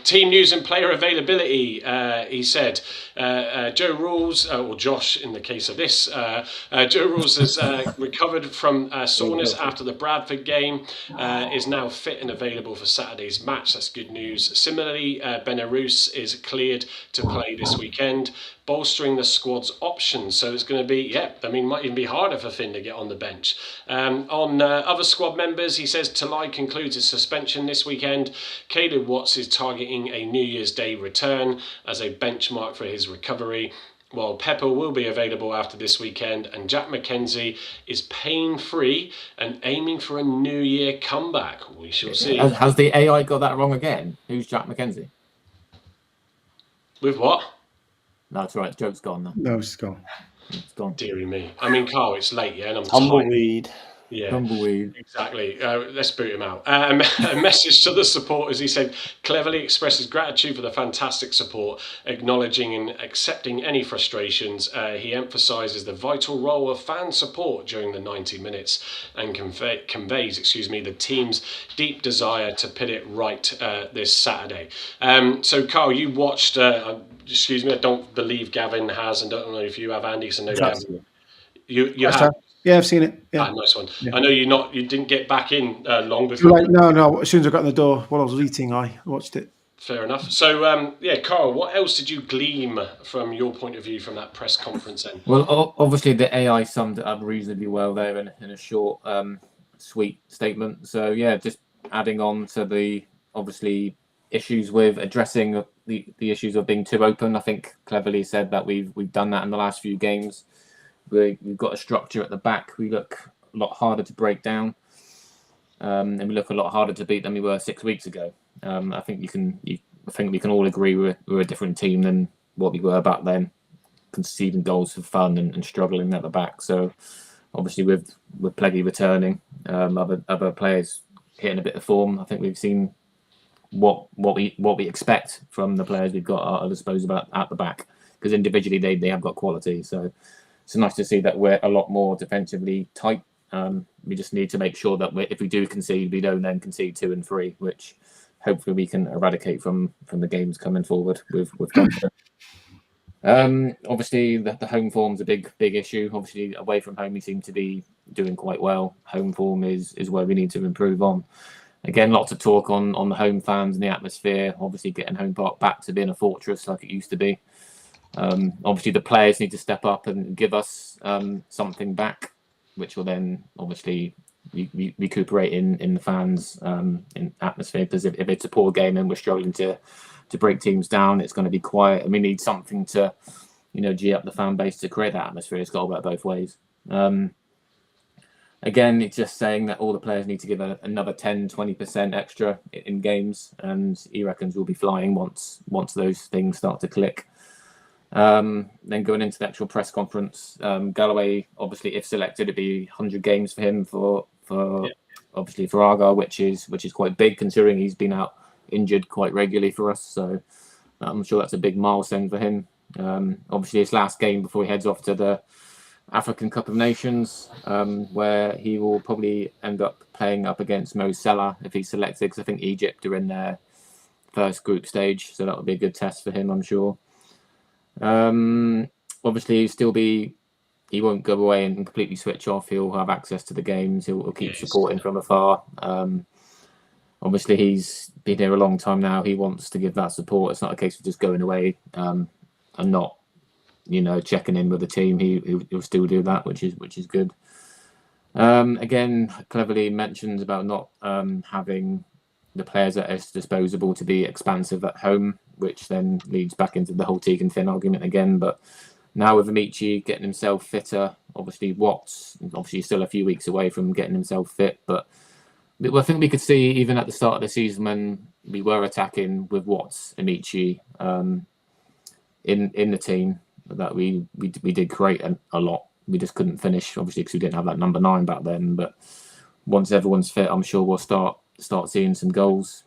[SPEAKER 1] Team news and player availability, he said. Joe Rules, or Josh in the case of this, Joe Rules has recovered from soreness after the Bradford game, is now fit and available for Saturday's match. That's good news. Similarly, Benarous is cleared to play this weekend, bolstering the squad's options. So it's going to be, might even be harder for Finn to get on the bench. On other squad members, he says Talai concludes his suspension this weekend. Caleb Watts is targeting a New Year's Day return as a benchmark for his recovery, while Pepper will be available after this weekend, and Jack McKenzie is pain-free and aiming for a New Year comeback. We shall see.
[SPEAKER 2] Has the AI got that wrong again? Who's Jack McKenzie?
[SPEAKER 1] With what?
[SPEAKER 2] No, it's all right. Joke's gone now.
[SPEAKER 3] No, it's gone.
[SPEAKER 2] It's gone.
[SPEAKER 1] Deary me. I mean, Carl, it's late, yeah, and I'm
[SPEAKER 4] Tumbleweed.
[SPEAKER 1] Yeah,
[SPEAKER 2] Tumbleweed.
[SPEAKER 1] Exactly. Let's boot him out. A message to the supporters. He said, cleverly expresses gratitude for the fantastic support, acknowledging and accepting any frustrations. He emphasises the vital role of fan support during the 90 minutes and conveys the team's deep desire to put it right this Saturday. So, Carl, you watched, I don't believe Gavin has, and don't know if you have, Andy, so no, Gavin. You have.
[SPEAKER 3] Yeah, I've seen it. Yeah,
[SPEAKER 1] nice one.
[SPEAKER 3] Yeah.
[SPEAKER 1] I know you didn't get back in long
[SPEAKER 3] Too
[SPEAKER 1] before.
[SPEAKER 3] late. No. As soon as I got in the door, while I was eating, I watched it.
[SPEAKER 1] Fair enough. So, Carl, what else did you glean from your point of view from that press conference then?
[SPEAKER 2] Well, obviously the AI summed it up reasonably well there in a short, sweet statement. So yeah, just adding on to the obviously issues with addressing the issues of being too open. I think cleverly said that we've done that in the last few games. We've got a structure at the back. We look a lot harder to break down, and we look a lot harder to beat than we were 6 weeks ago. I think I think we can all agree we're a different team than what we were back then, conceding goals for fun and struggling at the back. So obviously with Pleggy returning, other players hitting a bit of form, I think we've seen what we expect from the players we've got at our disposal at the back, because individually they have got quality. So it's nice to see that we're a lot more defensively tight. We just need to make sure that if we do concede, we don't then concede 2 and 3, which hopefully we can eradicate from the games coming forward with confidence. Obviously, the home form's a big issue. Obviously, away from home, we seem to be doing quite well. Home form is where we need to improve on. Again, lots of talk on the home fans and the atmosphere. Obviously, getting Home Park back to being a fortress like it used to be. Obviously, the players need to step up and give us something back, which will then obviously recuperate in the fans in atmosphere. Because if it's a poor game and we're struggling to break teams down, it's going to be quiet, and we need something to, G up the fan base to create that atmosphere. It's got to work both ways. Again, it's just saying that all the players need to give another 10-20% extra in games, and he reckons we'll be flying once those things start to click. Then going into the actual press conference, Galloway, obviously, if selected, it'd be 100 games for him obviously for Argyle, which is quite big considering he's been out injured quite regularly for us. So I'm sure that's a big milestone for him. Obviously, his last game before he heads off to the African Cup of Nations, where he will probably end up playing up against Mo Salah if he's selected, because I think Egypt are in their first group stage, so that would be a good test for him, I'm sure. Obviously, he won't go away and completely switch off. He'll have access to the games. He'll keep supporting from afar. Obviously, he's been here a long time now. He wants to give that support. It's not a case of just going away and not, checking in with the team. He'll still do that, which is good. Again, cleverly mentioned about not having the players at his disposal to be expansive at home, which then leads back into the whole Tegan Finn argument again. But now with Amici getting himself fitter, obviously Watts, still a few weeks away from getting himself fit, but I think we could see even at the start of the season when we were attacking with Watts, Amici in the team, that we did create a lot. We just couldn't finish, obviously, because we didn't have that number 9 back then. But once everyone's fit, I'm sure we'll start seeing some goals.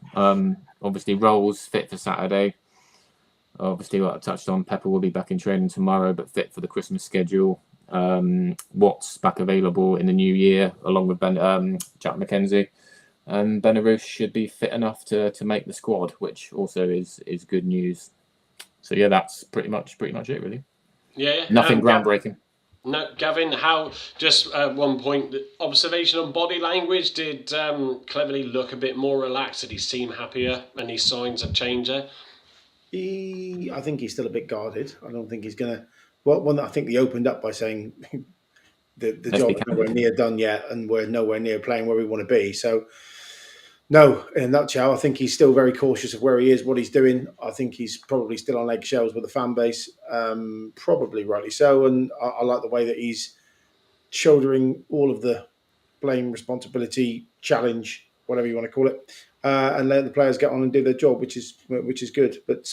[SPEAKER 2] Obviously, Rolls fit for Saturday. Obviously, what I touched on, Pepper will be back in training tomorrow, but fit for the Christmas schedule. Watts back available in the new year, along with Jack McKenzie. And Benarouche should be fit enough to make the squad, which also is good news. So yeah, that's pretty much it, really.
[SPEAKER 1] Yeah.
[SPEAKER 2] Nothing groundbreaking.
[SPEAKER 1] No, Gavin, how, just one point, the observation on body language, did Cleverly look a bit more relaxed? Did he seem happier? Any signs of change there?
[SPEAKER 3] I think he's still a bit guarded. I don't think he's going to... Well, I think he opened up by saying the job is nowhere near done yet, and we're nowhere near playing where we want to be. So, no, in a nutshell, I think he's still very cautious of where he is, what he's doing. I think he's probably still on eggshells with the fan base, probably rightly so. And I like the way that he's shouldering all of the blame, responsibility, challenge, whatever you want to call it, and letting the players get on and do their job, which is good. But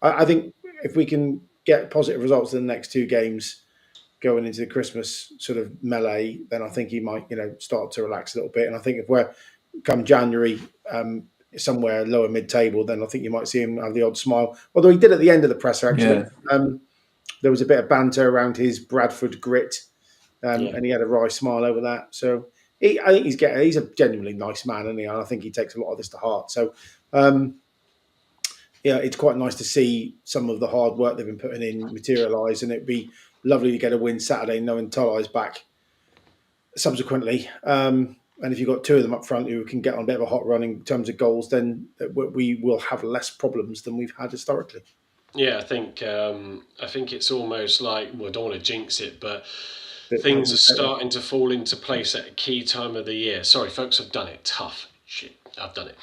[SPEAKER 3] I think if we can get positive results in the next 2 games going into the Christmas sort of melee, then I think he might, start to relax a little bit. And I think if we're come January somewhere lower mid-table, then I think you might see him have the odd smile. Although he did at the end of the presser, actually. Yeah. There was a bit of banter around his Bradford grit, and he had a wry smile over that. So I think he's a genuinely nice man, and I think he takes a lot of this to heart. So it's quite nice to see some of the hard work they've been putting in materialise, and it'd be lovely to get a win Saturday knowing Tolai's back subsequently. And if you've got two of them up front who can get on a bit of a hot run in terms of goals, then we will have less problems than we've had historically.
[SPEAKER 1] Yeah, I think it's almost like, well, I don't want to jinx it, but things are starting to fall into place at a key time of the year. Sorry, folks, I've done it. Tough. Shit. I've done it.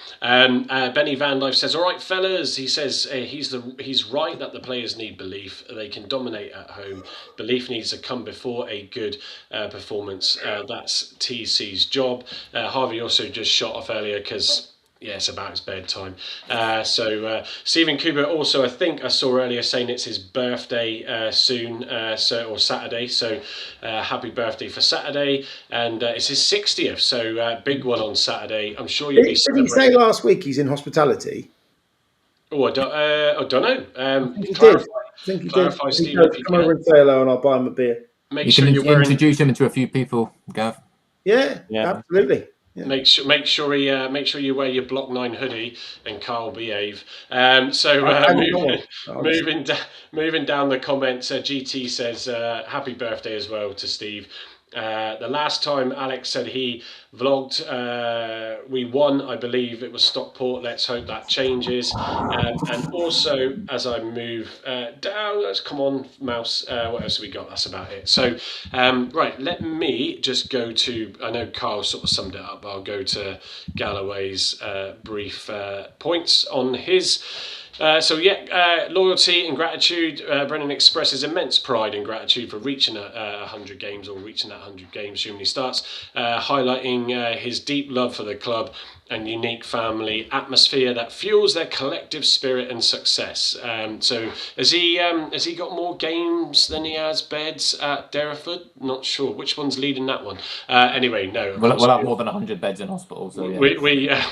[SPEAKER 1] Benny Van Life says, "All right, fellas." He says he's right that the players need belief. They can dominate at home. Belief needs to come before a good performance. That's TC's job. Harvey also just shot off earlier because. Yeah, it's about his bedtime. So Stephen Cooper also, I think I saw earlier saying it's his birthday soon, or Saturday. So happy birthday for Saturday, and it's his 60th. So big one on Saturday. I'm sure you'll be celebrating.
[SPEAKER 3] Did he say last week he's in hospitality?
[SPEAKER 1] Oh, I don't know.
[SPEAKER 3] I think he did.
[SPEAKER 1] Clarify, Stephen, if you
[SPEAKER 3] come over and say hello, and I'll buy him a beer.
[SPEAKER 2] You can introduce him into a few people, Gav.
[SPEAKER 3] Yeah, absolutely. Yeah.
[SPEAKER 1] Make sure you wear your Block 9 hoodie and Carl behave. Moving down the comments, GT says happy birthday as well to Steve. The last time Alex said he vlogged, we won. I believe it was Stockport. Let's hope that changes. And also, as I move down, let's come on, mouse. What else have we got? That's about it. So, right, let me just go to. I know Carl sort of summed it up. I'll go to Galloway's brief points on his. Loyalty and gratitude. Brennan expresses immense pride and gratitude for reaching 100 games or reaching that 100 games soon when he starts, highlighting his deep love for the club and unique family atmosphere that fuels their collective spirit and success. So has he got more games than he has beds at Derriford? Not sure. Which one's leading that one? Anyway, no.
[SPEAKER 2] We'll have more than 100 beds in hospital. So yeah.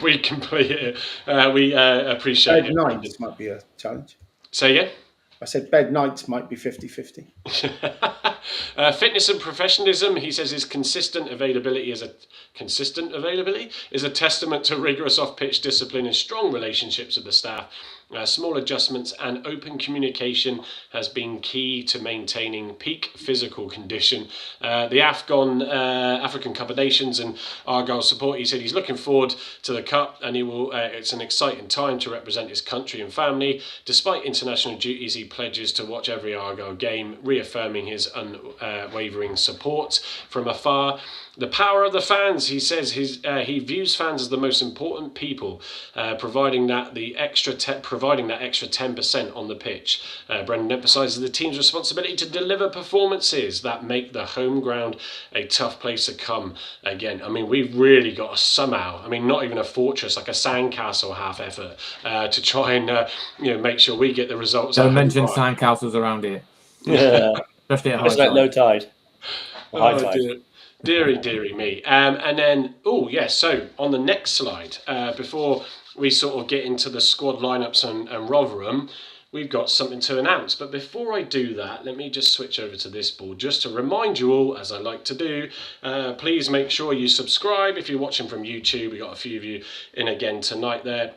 [SPEAKER 1] We complete it. We appreciate
[SPEAKER 3] bed
[SPEAKER 1] it.
[SPEAKER 3] nights might be a challenge.
[SPEAKER 1] Say again?
[SPEAKER 3] I said bed nights might be 50-50.
[SPEAKER 1] Fitness and professionalism, he says, is consistent availability is a testament to rigorous off-pitch discipline and strong relationships with the staff. Small adjustments and open communication has been key to maintaining peak physical condition. The African Cup of Nations and Argyle support, he said he's looking forward to the Cup and he will. It's an exciting time to represent his country and family. Despite international duties, he pledges to watch every Argyle game, reaffirming his unwavering support from afar. The power of the fans, he says, he views fans as the most important people, providing that extra 10% on the pitch. Brendan emphasises the team's responsibility to deliver performances that make the home ground a tough place to come again. I mean, we've really got to somehow, not even a fortress, like a sandcastle half effort to try and make sure we get the results.
[SPEAKER 2] Don't mention sandcastles around here.
[SPEAKER 4] Yeah,
[SPEAKER 2] especially at high
[SPEAKER 4] it's like low tide. High tide.
[SPEAKER 1] Deary me. And then, so on the next slide, before we sort of get into the squad lineups and Rotherham, we've got something to announce. But before I do that, let me just switch over to this board just to remind you all, as I like to do, please make sure you subscribe. If you're watching from YouTube, we got a few of you in again tonight there.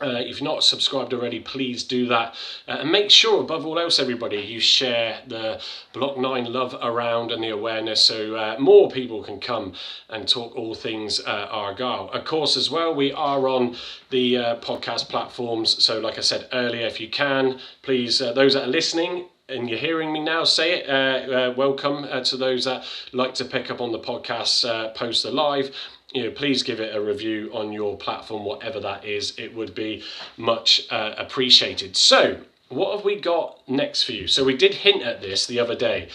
[SPEAKER 1] If you're not subscribed already, please do that. And make sure, above all else, everybody, you share the Block 9 love around and the awareness so more people can come and talk all things Argyle. Of course, as well, we are on the podcast platforms. So like I said earlier, if you can, please, those that are listening, and you're hearing me now say it, welcome to those that like to pick up on the podcast, post the live. Please give it a review on your platform, whatever that is. It would be much appreciated. So, what have we got next for you? So we did hint at this the other day.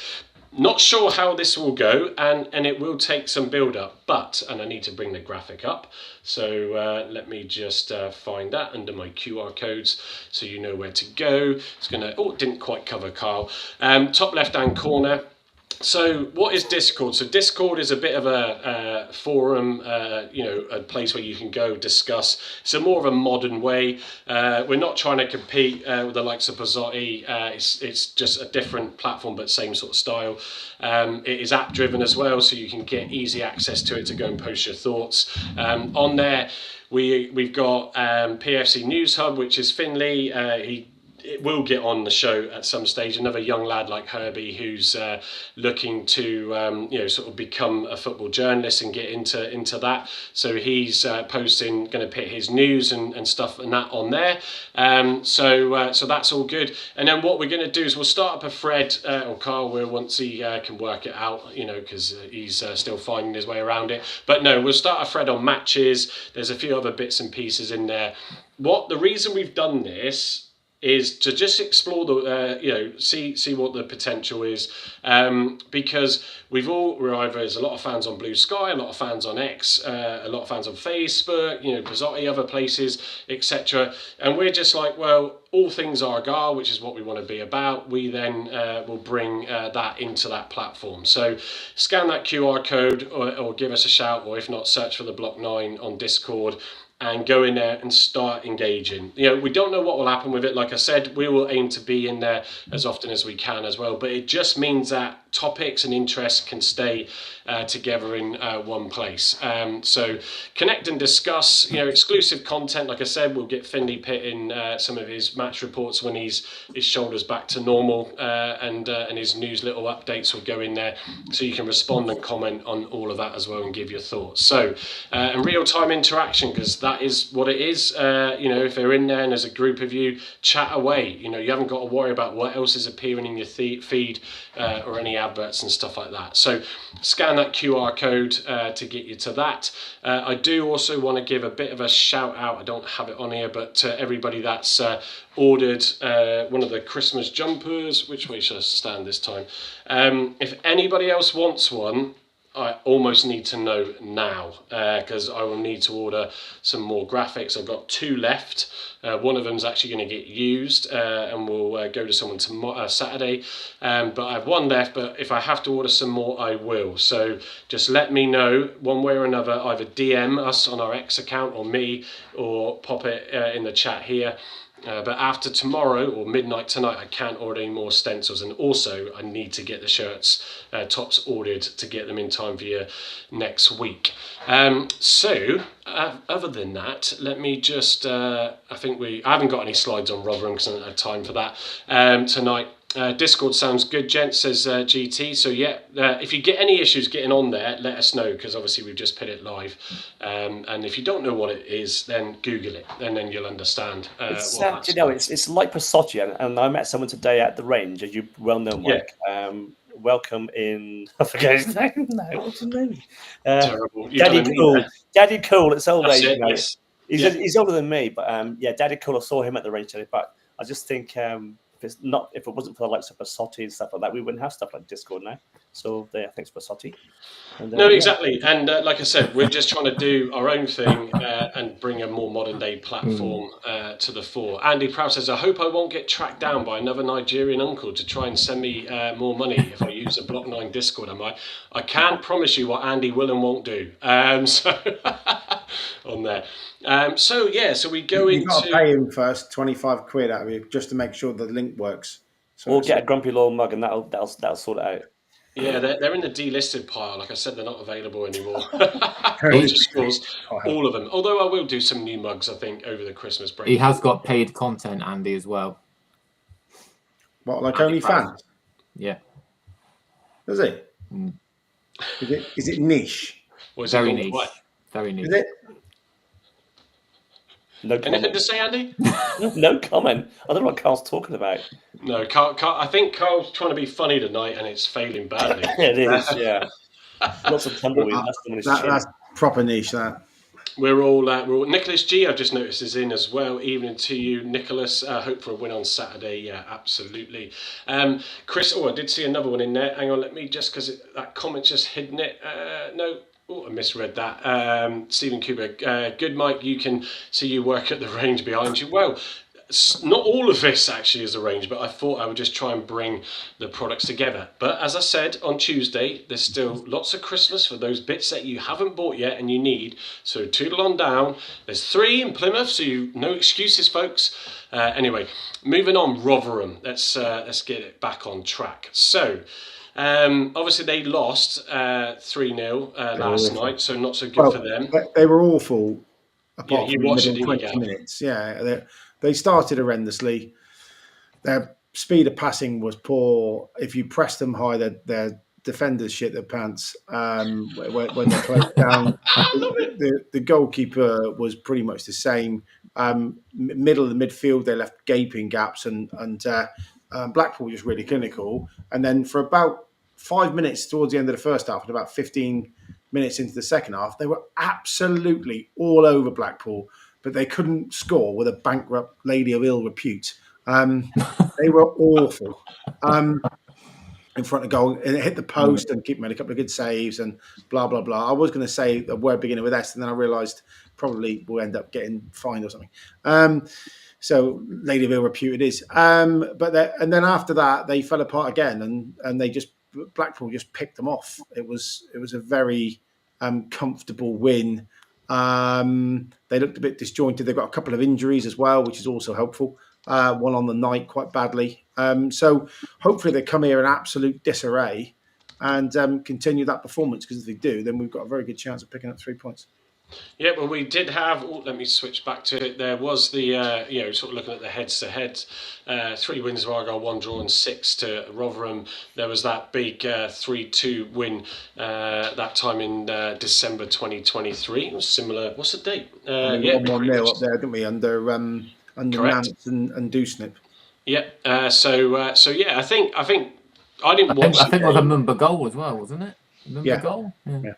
[SPEAKER 1] Not sure how this will go, and it will take some build-up, and I need to bring the graphic up. So let me just find that under my QR codes so you know where to go. It's going to, it didn't quite cover Carl. Top left-hand corner. So what is Discord? So Discord is a bit of a forum, a place where you can go discuss. It's more of a modern way. We're not trying to compete with the likes of Pazzotti. It's just a different platform, but same sort of style. It is app driven as well, so you can get easy access to it to go and post your thoughts. On there, we've got PFC News Hub, which is Finley. it will get on the show at some stage. Another young lad like Herbie who's looking to sort of become a football journalist and get into that. So he's posting, going to put his news and stuff and that on there. So that's all good. And then what we're going to do is we'll start up a thread, or Carl will, once he can work it out, because he's still finding his way around it. But no, we'll start a thread on matches. There's a few other bits and pieces in there. The reason we've done this is to just explore the, see what the potential is, because we're either, there's a lot of fans on Blue Sky, a lot of fans on X, a lot of fans on Facebook, Pizzotti, other places, etc. And we're just like, well, all things Argyle, which is what we want to be about. We then will bring that into that platform. So scan that QR code or give us a shout, or if not, search for the Block 9 on Discord and go in there and start engaging. We don't know what will happen with it. Like I said, we will aim to be in there as often as we can as well. But it just means that topics and interests can stay together in one place. So connect and discuss, exclusive content. Like I said, we'll get Finley pitting some of his match reports when his shoulder's back to normal, and his news little updates will go in there, so you can respond and comment on all of that as well and give your thoughts. So and real-time interaction, because that is what it is. If they're in there and there's a group of you, chat away. You haven't got to worry about what else is appearing in your feed or any adverts and stuff like that. So scan that QR code to get you to that. I do also want to give a bit of a shout out. I don't have it on here, but everybody that's ordered one of the Christmas jumpers. Which way should I stand this time? If anybody else wants one, I almost need to know now, because I will need to order some more graphics. I've got 2 left. One of them's actually going to get used, and will go to someone tomorrow, Saturday. But I have 1 left, but if I have to order some more, I will. So just let me know one way or another, either DM us on our X account or me, or pop it in the chat here. But after tomorrow or midnight tonight, I can't order any more stencils, and also I need to get the shirts, tops ordered to get them in time for you next week. So other than that, let me just, I haven't got any slides on Rotherham because I don't have time for that tonight. Discord sounds good, gents, says GT. So yeah, if you get any issues getting on there, let us know, because obviously we've just put it live. And if you don't know what it is, then Google it, and then you'll understand.
[SPEAKER 4] It's like Pizzotti, and I met someone today at the range, as you well know, Mike. Yeah. Welcome in. I forget his name. No, what's his name?
[SPEAKER 1] Terrible.
[SPEAKER 4] Daddy Cool. Daddy Cool. It's old age.
[SPEAKER 1] Yes.
[SPEAKER 4] He's older than me, but Daddy Cool. I saw him at the range today, but I just think. If it wasn't for the likes of Pizzotti and stuff like that, we wouldn't have stuff like Discord now. So thanks Pizzotti.
[SPEAKER 1] No, exactly. And like I said, we're just trying to do our own thing and bring a more modern day platform to the fore. Andy Proud says, I hope I won't get tracked down by another Nigerian uncle to try and send me more money if I use a Block 9 Discord. I can't promise you what Andy will and won't do. So on there. So we go into.
[SPEAKER 3] You've got to pay him first, 25 quid out of you, just to make sure the link works. So
[SPEAKER 4] we'll get a Grumpy Law mug, and that'll sort it out.
[SPEAKER 1] Yeah, they're in the delisted pile. Like I said, they're not available anymore. Just all of them. Although I will do some new mugs, I think, over the Christmas break.
[SPEAKER 2] He has got paid content, Andy, as well.
[SPEAKER 3] What, like OnlyFans?
[SPEAKER 2] Yeah.
[SPEAKER 3] Does he?
[SPEAKER 2] Mm.
[SPEAKER 3] Is it niche?
[SPEAKER 2] Very niche. Very niche.
[SPEAKER 3] Is it?
[SPEAKER 4] No comment.
[SPEAKER 1] Anything to say, Andy?
[SPEAKER 4] No comment. I don't know what Carl's talking about.
[SPEAKER 1] No, Carl, I think Carl's trying to be funny tonight, and it's failing badly.
[SPEAKER 4] It is, yeah. Lots of tumbleweed.
[SPEAKER 3] That's proper niche, that.
[SPEAKER 1] We're all Nicholas G, I've just noticed, is in as well. Evening to you, Nicholas. Hope for a win on Saturday. Yeah, absolutely. Chris, I did see another one in there. Hang on, let me just, because that comment's just hidden it. No. Oh, I misread that. Stephen Kuber, good Mike, you can see you work at the range behind you. Well, not all of this actually is arranged, but I thought I would just try and bring the products together. But as I said, on Tuesday, there's still lots of Christmas for those bits that you haven't bought yet and you need. So toodle on down. There's 3 in Plymouth, so no excuses, folks. Anyway, moving on, Rotherham. Let's get it back on track. So. Obviously they lost 3-0 last night, so not so good for them.
[SPEAKER 3] They were awful, apart
[SPEAKER 1] you
[SPEAKER 3] from
[SPEAKER 1] watched
[SPEAKER 3] within 20 minutes. Yeah, they started horrendously. their speed of passing was poor. If you pressed them high, their defenders shit their pants when they're close down.
[SPEAKER 1] I love it.
[SPEAKER 3] The goalkeeper was pretty much the same. Middle of the midfield, they left gaping gaps, and Blackpool just really clinical. And then for about 5 minutes towards the end of the first half, and about 15 minutes into the second half, they were absolutely all over Blackpool, but they couldn't score with a bankrupt lady of ill repute. They were awful. In front of goal, and it hit the post, and keep made a couple of good saves, and blah blah blah. I was going to say a word beginning with S, and then I realised probably we'll end up getting fined or something. So lady of ill repute it is. And then after that, they fell apart again, and they just Blackpool just picked them off. It was a very comfortable win. They looked a bit disjointed. They've got a couple of injuries as well, which is also helpful. One on the night quite badly. So hopefully they come here in absolute disarray and continue that performance, because if they do, then we've got a very good chance of picking up 3 points.
[SPEAKER 1] Yeah, well, we did have. Let me switch back to it. There was the sort of looking at the heads-to-head, 3 wins to Argyle, 1 draw, and 6 to Rotherham. There was that big 3-2 win that time in December 2023. It was similar. What's the date?
[SPEAKER 3] 1-0 up there, didn't we? Under Nance and Dewsnip.
[SPEAKER 1] Yeah. So yeah, I think I didn't watch.
[SPEAKER 2] I think it was a Mumba goal as well, wasn't it?
[SPEAKER 3] Yeah.
[SPEAKER 2] Goal.
[SPEAKER 3] Yeah.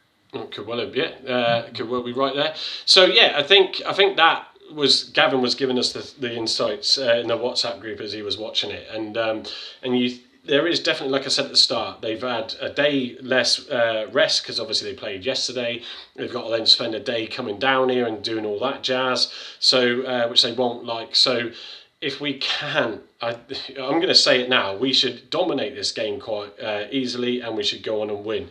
[SPEAKER 1] Could well be right there. So yeah, I think that was Gavin was giving us the insights in the WhatsApp group as he was watching it, and there is definitely, like I said at the start, they've had a day less rest because obviously they played yesterday. They've got to then spend a day coming down here and doing all that jazz, so which they won't like. So if we can, I'm going to say it now, we should dominate this game quite easily, and we should go on and win.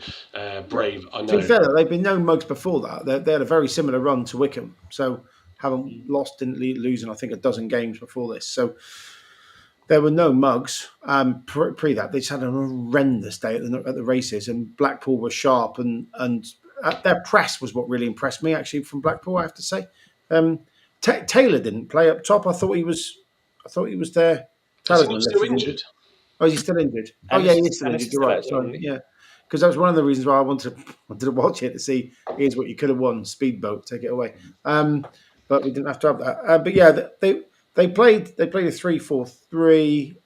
[SPEAKER 1] Brave, I know.
[SPEAKER 3] To be fair, they've been known mugs before that. They had a very similar run to Wickham, so haven't lost, didn't lose in I think a dozen games before this. So there were no mugs pre that. They just had an horrendous day at the races, and Blackpool were sharp, and their press was what really impressed me actually from Blackpool, I have to say. Taylor didn't play up top. I thought he was there.
[SPEAKER 1] Talisman still injured.
[SPEAKER 3] Oh, is he still injured? Oh, yeah, he is still injured. You're right. Sorry. Yeah, because that was one of the reasons why I wanted to watch it, to see here's what you could have won. Speedboat, take it away. But we didn't have to have that. But yeah, they played a 3-4-3,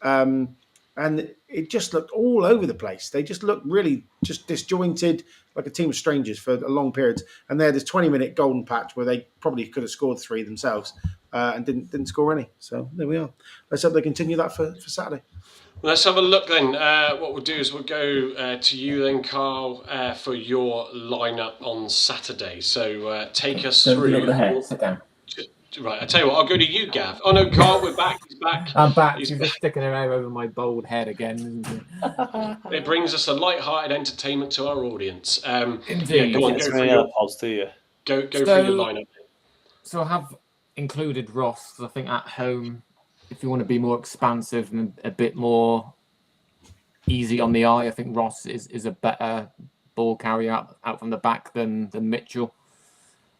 [SPEAKER 3] and it just looked all over the place. They just looked really just disjointed, like a team of strangers for a long period. And they had this 20-minute golden patch where they probably could have scored 3 themselves. And didn't score any. So there we are. Let's hope they continue that for Saturday.
[SPEAKER 1] Let's have a look then. What we'll do is we'll go to you then, Carl, for your lineup on Saturday. So take us through.
[SPEAKER 2] Sit down.
[SPEAKER 1] Right, I tell you what, I'll go to you, Gav. Oh no, Carl, we're back. He's back.
[SPEAKER 2] I'm back. She's just sticking her hair over my bald head again, isn't it?
[SPEAKER 1] It brings us a light-hearted entertainment to our audience.
[SPEAKER 2] Indeed.
[SPEAKER 1] Yeah, go on, go through your lineup.
[SPEAKER 2] So I have included Ross. I think at home, if you want to be more expansive and a bit more easy on the eye, I think Ross is a better ball carrier out from the back than Mitchell.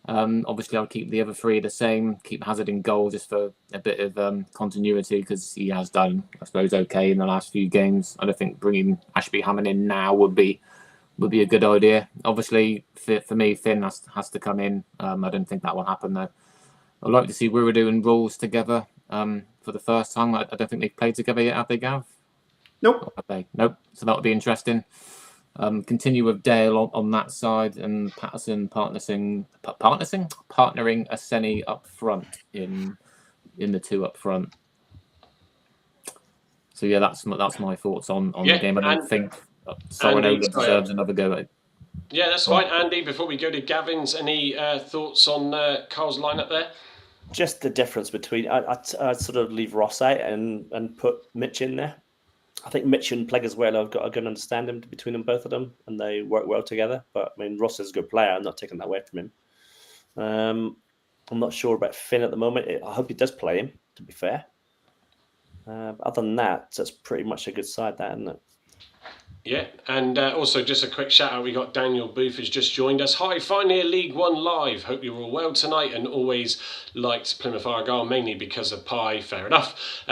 [SPEAKER 2] Obviously, I'll keep the other 3 the same. Keep Hazard in goal just for a bit of continuity, because he has done, I suppose, okay in the last few games. I don't think bringing Ashby Hammond in now would be a good idea. Obviously, for me, Finn has to come in. I don't think that will happen though. I'd like to see Wiradoo and Rules together for the first time. I don't think they've played together yet, have they, Gav?
[SPEAKER 3] Nope.
[SPEAKER 2] Have they? Nope. So that would be interesting. Continue with Dale on that side, and Patterson partnering Aseni up front in the 2 up front. So yeah, that's my thoughts on the game. I don't think Sorino deserves another go at it.
[SPEAKER 1] Yeah, that's fine. Andy, before we go to Gavin's, any thoughts on Carl's lineup there?
[SPEAKER 4] Just the difference between I'd sort of leave Ross out and put Mitch in there. I think Mitch and Pleggerswell have got a good understanding between them, both of them, and they work well together. But I mean, Ross is a good player. I'm not taking that away from him. I'm not sure about Finn at the moment. I hope he does play him, to be fair. Other than that, that's pretty much a good side, that, isn't it?
[SPEAKER 1] Yeah, and also just a quick shout out. We got Daniel Booth has just joined us. Hi, finally League One live. Hope you're all well tonight, and always liked Plymouth Argyle mainly because of Pie. Fair enough.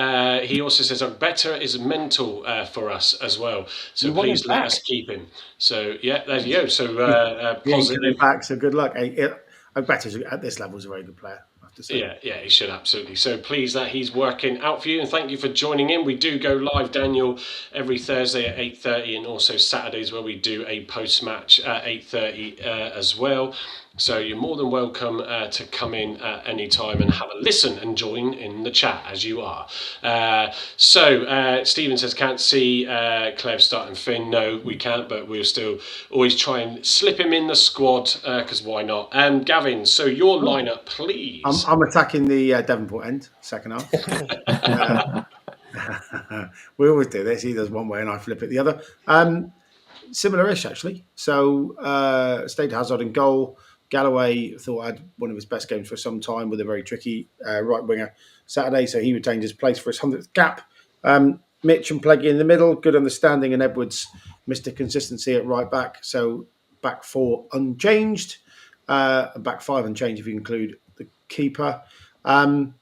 [SPEAKER 1] He also says better is mental for us as well. So please let us keep him. So yeah, there you go. So positive
[SPEAKER 3] back. So good luck. Better at this level is a very good player.
[SPEAKER 1] Yeah, he should absolutely. So pleased that he's working out for you, and thank you for joining in. We do go live, Daniel, every Thursday at 8:30, and also Saturdays where we do a post-match at 8:30 as well. So you're more than welcome to come in at any time and have a listen and join in the chat as you are. Stephen says, can't see Clev starting Finn. No, we can't, but we'll still always try and slip him in the squad because why not? Gavin, so your lineup, please.
[SPEAKER 3] I'm attacking the Devonport end, second half. We always do this. He does one way and I flip it the other. Similar-ish, actually. So Stade Hazard in goal. Galloway thought had one of his best games for some time with a very tricky right winger Saturday, so he retained his place for his 100th cap. Mitch and Pleggy in the middle, good understanding, and Edwards missed a consistency at right back, so back four unchanged, back five unchanged if you include the keeper. Dale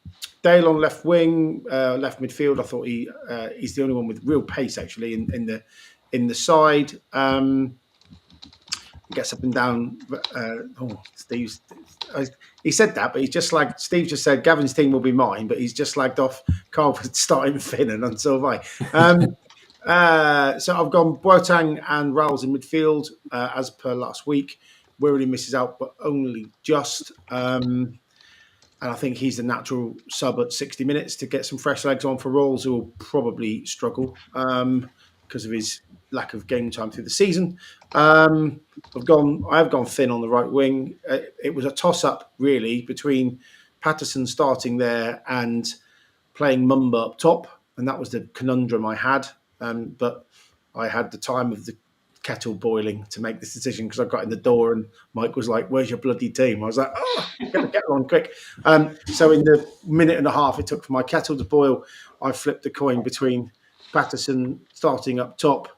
[SPEAKER 3] on left wing, left midfield. I thought he's the only one with real pace actually in the side. Gets up and down. Steve's. He said that, but he's just like Steve just said. Gavin's team will be mine, but he's just slagged off Carl for starting Finn, and so have I. So I've gone Boateng and Rowles in midfield as per last week. Wearily misses out, but only just. And I think he's the natural sub at 60 minutes to get some fresh legs on for Rowles, who will probably struggle because of his lack of game time through the season. I've gone Finn on the right wing. It was a toss-up really between Patterson starting there and playing Mumba up top, and that was the conundrum I had. But I had the time of the kettle boiling to make this decision because I got in the door and Mike was like, "Where's your bloody team?" I was like, "Oh, I'm gonna get on quick." So in the minute and a half it took for my kettle to boil, I flipped the coin between Patterson starting up top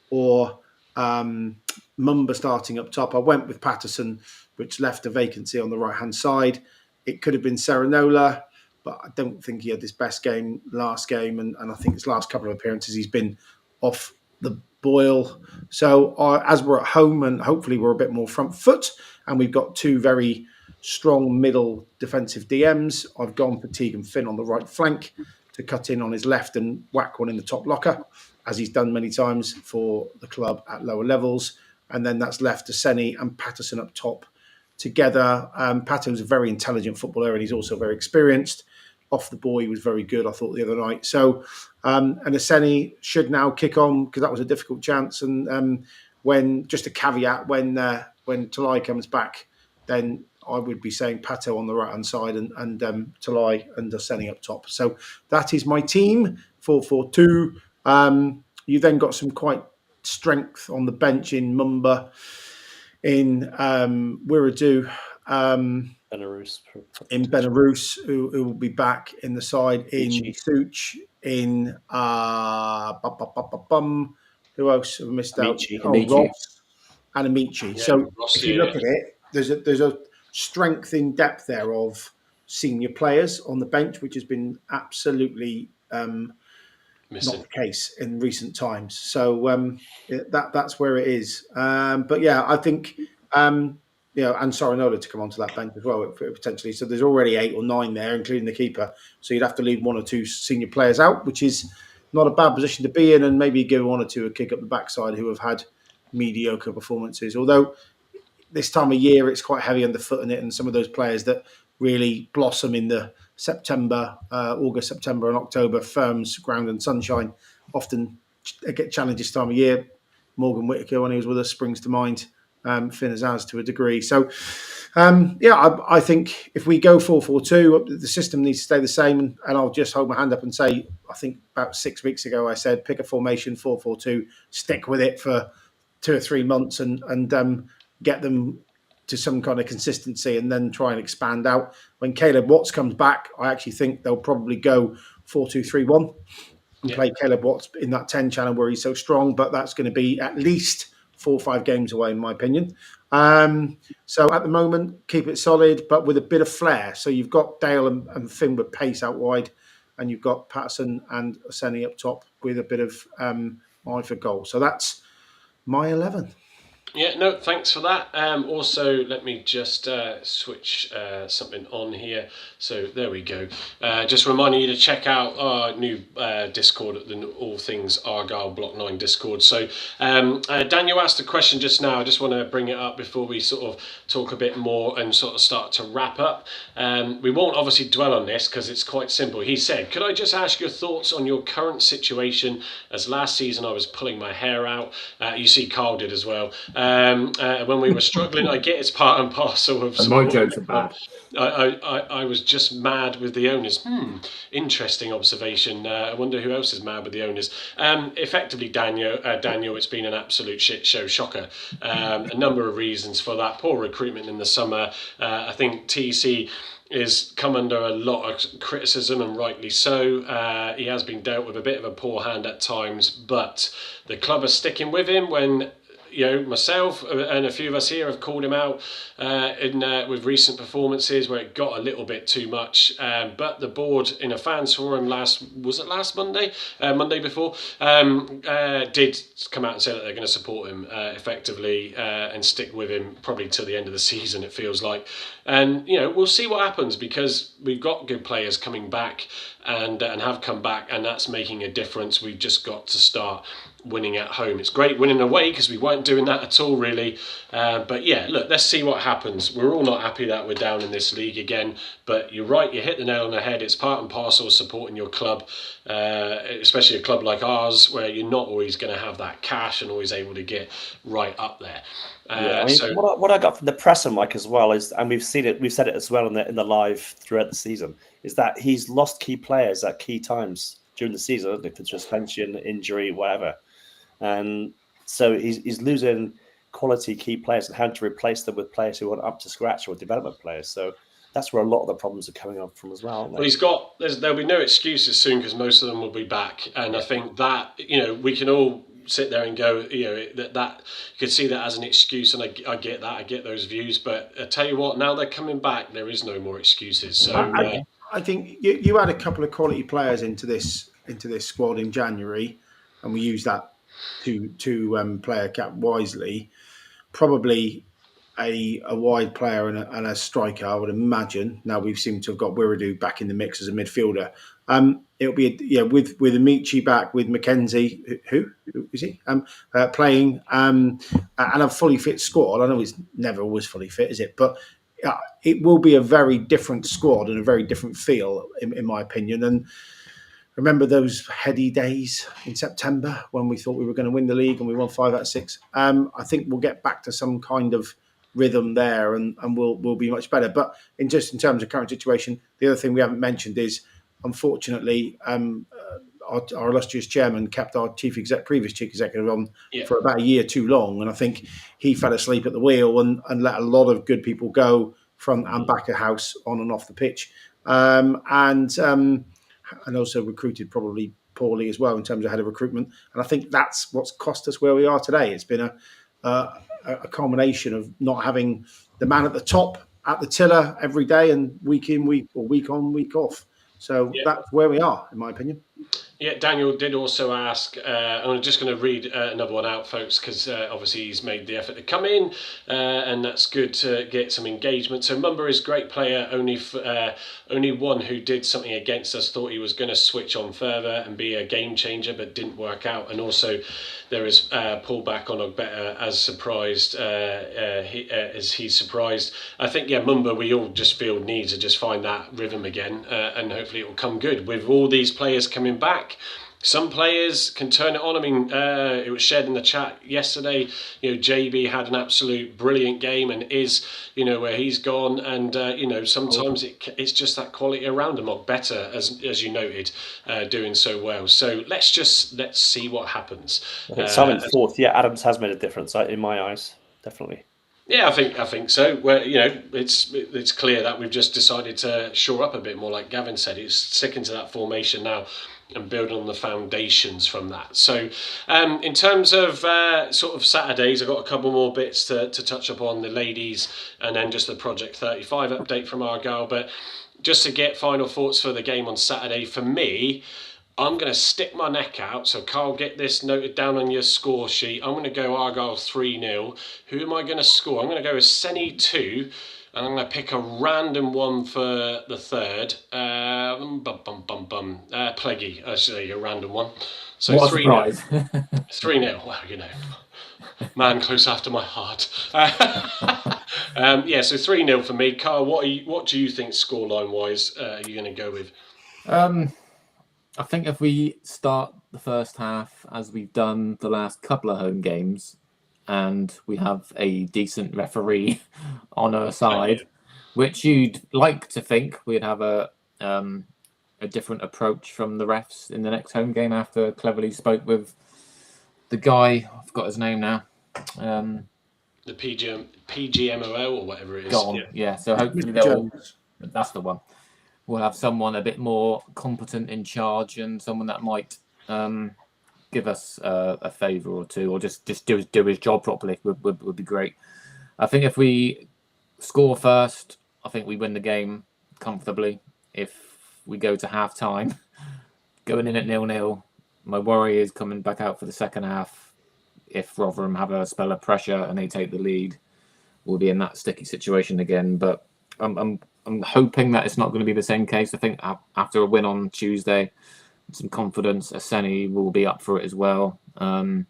[SPEAKER 3] or Mumba starting up top. I went with Patterson, which left a vacancy on the right-hand side. It could have been Serenola, but I don't think he had his best game last game, and I think his last couple of appearances he's been off the boil. So as we're at home and hopefully we're a bit more front foot and we've got two very strong middle defensive DMs, I've gone for Tegan Finn on the right flank to cut in on his left and whack one in the top locker, as he's done many times for the club at lower levels. And then that's left to Senny and Patterson up top together. Patto's a very intelligent footballer and he's also very experienced. Off the ball, he was very good, I thought, the other night. So, and Senny should now kick on because that was a difficult chance. And when, just a caveat, when Talai comes back, then I would be saying Pato on the right-hand side and Talai and Senny up top. So that is my team, 4-4-2. You then got some quite strength on the bench in Mumba, in Wiradoo, in Belarus, who will be back in the side, in Such, in who else have missed
[SPEAKER 2] Amici.
[SPEAKER 3] out? Ross and Amici.
[SPEAKER 1] Yeah,
[SPEAKER 3] so
[SPEAKER 1] Ross,
[SPEAKER 3] if you look at it, there's a strength in depth there of senior players on the bench, which has been absolutely not the case in recent times. So that's where it is. But yeah, I think and Sorinola to come onto that bench as well potentially. So there's already 8 or 9 there, including the keeper. So you'd have to leave 1 or 2 senior players out, which is not a bad position to be in, and maybe give 1 or 2 a kick up the backside who have had mediocre performances. Although this time of year it's quite heavy underfoot in it, and some of those players that really blossom in the August, September and October firms, ground and sunshine, often get challenged this time of year. Morgan Whittaker, when he was with us, springs to mind. Finn Azaz to a degree. So, I think if we go 4-4-2, the system needs to stay the same. And I'll just hold my hand up and say, I think about 6 weeks ago, I said, pick a formation, 4-4-2, stick with it for 2 or 3 months and get them to some kind of consistency and then try and expand out. When Caleb Watts comes back, I actually think they'll probably go 4-2-3-1. and play Caleb Watts in that 10 channel where he's so strong, but that's going to be at least 4 or 5 games away, in my opinion. So at the moment, keep it solid, but with a bit of flair. So you've got Dale and Finn with pace out wide, and you've got Patterson and Oseni up top with a bit of eye for goal. So that's my 11.
[SPEAKER 1] Yeah, no, thanks for that. Also, let me just switch something on here. So there we go. Just reminding you to check out our new Discord, the All Things Argyle Block 9 Discord. So Daniel asked a question just now. I just want to bring it up before we sort of talk a bit more and sort of start to wrap up. We won't obviously dwell on this because it's quite simple. He said, could I just ask your thoughts on your current situation, as last season I was pulling my hair out. You see Carl did as well. When we were struggling, I get it's part and parcel of.
[SPEAKER 2] And my jokes are bad.
[SPEAKER 1] I was just mad with the owners. Interesting observation. I wonder who else is mad with the owners. Effectively, Daniel, it's been an absolute shit show, shocker. A number of reasons for that. Poor recruitment in the summer. I think TC is come under a lot of criticism, and rightly so. He has been dealt with a bit of a poor hand at times, but the club are sticking with him when myself and a few of us here have called him out with recent performances where it got a little bit too much. But the board in a fans forum last Monday before, did come out and say that they're going to support him effectively and stick with him probably till the end of the season, it feels like. And we'll see what happens, because we've got good players coming back and have come back, and that's making a difference. We've just got to start winning at home. It's great winning away because we weren't doing that at all, really. But yeah, look, let's see what happens. We're all not happy that we're down in this league again, but you're right, you hit the nail on the head. It's part and parcel of supporting your club, especially a club like ours, where you're not always going to have that cash and always able to get right up there.
[SPEAKER 4] So what I got from the presser, Mike, as well is, and we've said it as well in the live throughout the season, is that he's lost key players at key times during the season, hasn't he, for suspension, injury, whatever. And so he's losing quality key players and having to replace them with players who aren't up to scratch or development players. So that's where a lot of the problems are coming up from as well.
[SPEAKER 1] Well, there'll be no excuses soon, because most of them will be back. And I think that, we can all sit there and go, that you could see that as an excuse, and I get that, I get those views. But I tell you what, now they're coming back, there is no more excuses. So
[SPEAKER 3] I think you had a couple of quality players into this squad in January, and we used that to player cap wisely. Probably a wide player and a striker, I would imagine. Now we've seemed to have got Wiradoo back in the mix as a midfielder. It'll be with Amici back, with Mackenzie, who is he? Playing and a fully fit squad. I know he's never always fully fit, is it? But it will be a very different squad and a very different feel, in my opinion. And remember those heady days in September when we thought we were going to win the league and we won 5 out of 6? I think we'll get back to some kind of rhythm there, and we'll be much better. But in terms of current situation, the other thing we haven't mentioned is, unfortunately, our illustrious chairman kept our previous chief executive on for about a year too long, and I think he fell asleep at the wheel and let a lot of good people go front and back of house, on and off the pitch, and also recruited probably poorly as well in terms of head of recruitment. And I think that's what's cost us where we are today. It's been a culmination of not having the man at the top at the tiller every day and week in, week on, week off. So that's where we are, in my opinion.
[SPEAKER 1] Yeah, Daniel did also ask, I'm just going to read another one out, folks, because obviously he's made the effort to come in, and that's good to get some engagement. So Mumba is a great player, only one who did something against us, thought he was going to switch on further and be a game changer, but didn't work out. And also there is pullback on Ogbeta as surprised, as he's surprised. I think, Mumba, we all just feel needs to just find that rhythm again, and hopefully it will come good. With all these players coming back, some players can turn it on. I mean, it was shared in the chat yesterday. JB had an absolute brilliant game and is, where he's gone. And, sometimes it's just that quality around him, or better, as you noted, doing so well. So let's see what happens.
[SPEAKER 4] Simon fourth. Yeah, Adams has made a difference in my eyes, definitely.
[SPEAKER 1] Yeah, I think so. Where it's clear that we've just decided to shore up a bit more, like Gavin said. He's sticking to that formation now and building on the foundations from that. So in terms of sort of Saturdays, I've got a couple more bits to touch upon, the ladies and then just the Project 35 update from Argyle. But just to get final thoughts for the game on Saturday, for me, I'm going to stick my neck out. So, Carl, get this noted down on your score sheet. I'm going to go Argyle 3-0. Who am I going to score? I'm going to go with Senny 2. And I'm going to pick a random one for the third. Pleggy, actually, a random one. So
[SPEAKER 2] What a
[SPEAKER 1] 3-0.
[SPEAKER 2] surprise.
[SPEAKER 1] 3-0. Well, you know, man close after my heart. Yeah, so 3-0 for me. Carl, what do you think scoreline-wise are you going to go with?
[SPEAKER 2] I think if we start the first half as we've done the last couple of home games, and we have a decent referee on our side, which you'd like to think we'd have a different approach from the refs in the next home game after cleverly spoke with the guy, I've got his name now. The
[SPEAKER 1] PGMOL or whatever it is.
[SPEAKER 2] Gone. Yeah, so hopefully that's the one. We'll have someone a bit more competent in charge and someone that might give us a favour or two, or just do his job properly would be great. I think if we score first, I think we win the game comfortably. If we go to half time, going in at 0-0, my worry is coming back out for the second half. If Rotherham have a spell of pressure and they take the lead, we'll be in that sticky situation again. But I'm hoping that it's not going to be the same case. I think after a win on Tuesday, some confidence, Aseni will be up for it as well. I'm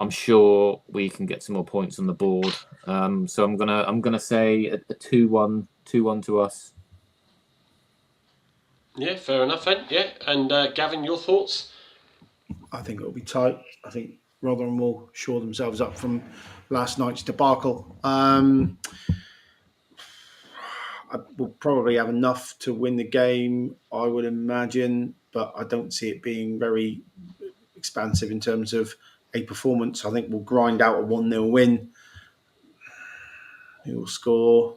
[SPEAKER 2] sure we can get some more points on the board. So I'm gonna say a 2-1 to us.
[SPEAKER 1] Yeah, fair enough then. Yeah, and Gavin, your thoughts?
[SPEAKER 3] I think it'll be tight. I think Rotherham will shore themselves up from last night's debacle. I will probably have enough to win the game, I would imagine, but I don't see it being very expansive in terms of a performance. I think we'll grind out a 1-0 win. Who will score?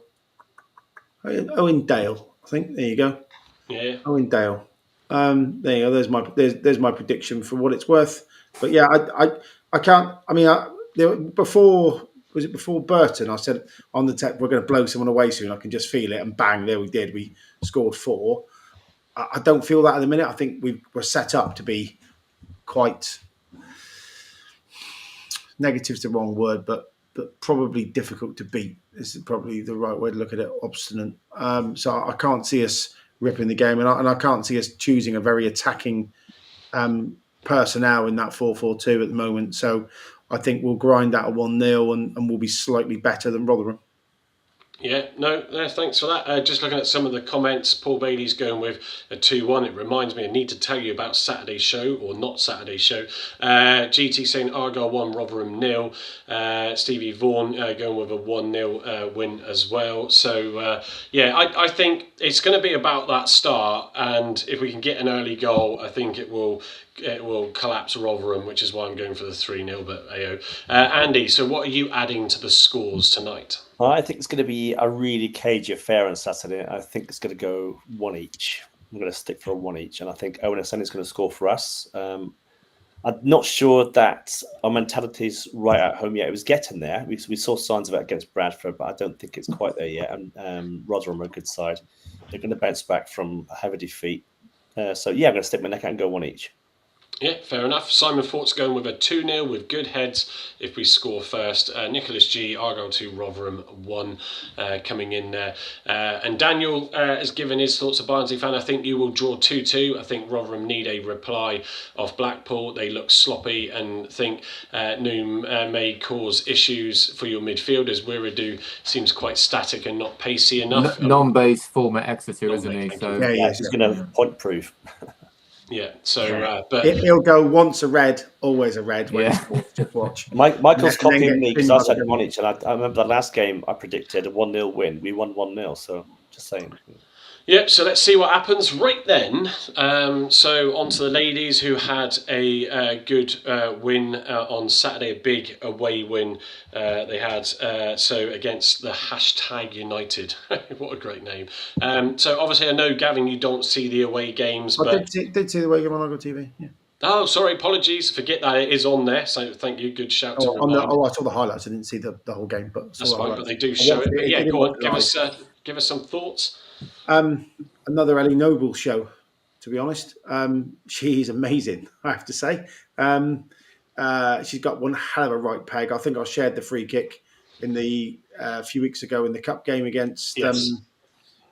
[SPEAKER 3] Owen Dale, I think. There you go.
[SPEAKER 1] Yeah.
[SPEAKER 3] Owen Dale. There you go. There's my prediction for what it's worth. But yeah, I can't. I mean, before Burton, I said on the tech, we're going to blow someone away soon. I can just feel it, and bang, there we did. We scored 4. I don't feel that at the minute. I think we're set up to be quite, negative's the wrong word, but probably difficult to beat is probably the right way to look at it. Obstinate. So I can't see us ripping the game, and I can't see us choosing a very attacking personnel in that 4-4-2 at the moment. So I think we'll grind out a 1-0 and we'll be slightly better than Rotherham.
[SPEAKER 1] Yeah, no, thanks for that. Just looking at some of the comments, Paul Bailey's going with a 2-1. It reminds me, I need to tell you about Saturday's show, or not Saturday's show. GT saying Argyle 1, Rotherham 0. Stevie Vaughan going with a 1-0 win as well. So, yeah, I think it's going to be about that start. And if we can get an early goal, I think it will collapse Rotherham, which is why I'm going for the 3-0. But Andy, so what are you adding to the scores tonight?
[SPEAKER 4] I think it's going to be a really cagey affair on Saturday. I think it's going to go 1 each. I'm going to stick for a 1 each, and I think Owen Aseni is going to score for us. I'm not sure that our mentality is right at home yet. It was getting there. We saw signs of it against Bradford, but I don't think it's quite there yet. And Rotherham are a good side. They're going to bounce back from a heavy defeat. So, yeah, I'm going to stick my neck out and go 1 each.
[SPEAKER 1] Yeah, fair enough. Simon Fort's going with a 2-0 with good heads if we score first. Nicholas G, Argyle 2, Rotherham 1 coming in there. And Daniel has given his thoughts. A Barnsley fan, I think you will draw 2-2. I think Rotherham need a reply off Blackpool. They look sloppy and think Noom may cause issues for your midfielders. Wiradoo seems quite static and not pacey enough.
[SPEAKER 2] Non-base former Exeter, isn't he? So
[SPEAKER 3] Yeah,
[SPEAKER 4] he's going to point prove.
[SPEAKER 1] Yeah, so but
[SPEAKER 3] he'll go once a red, always a red. When just watch.
[SPEAKER 4] Michael's copying me because I said 1 each, and I remember the last game I predicted a 1-0 win. We won 1-0, so just saying.
[SPEAKER 1] Yep, so let's see what happens right then. So on to the ladies who had a good win on Saturday, a big away win they had so against the #United. What a great name. So obviously I know, Gavin, you don't see the away games,
[SPEAKER 3] I
[SPEAKER 1] but...
[SPEAKER 3] did see the away game on Logo TV, yeah.
[SPEAKER 1] Oh, sorry, apologies. Forget that it is on there, so thank you. Good shout to remind.
[SPEAKER 3] I saw the highlights. I didn't see the whole game, but
[SPEAKER 1] That's fine, but they do
[SPEAKER 3] I
[SPEAKER 1] show
[SPEAKER 3] watched
[SPEAKER 1] it. But
[SPEAKER 3] it.
[SPEAKER 1] yeah,
[SPEAKER 3] It
[SPEAKER 1] go on,
[SPEAKER 3] was
[SPEAKER 1] give us some thoughts.
[SPEAKER 3] Another Ellie Noble show, to be honest. She's amazing, I have to say. She's got one hell of a right peg. I think I shared the free kick in the few weeks ago in the cup game against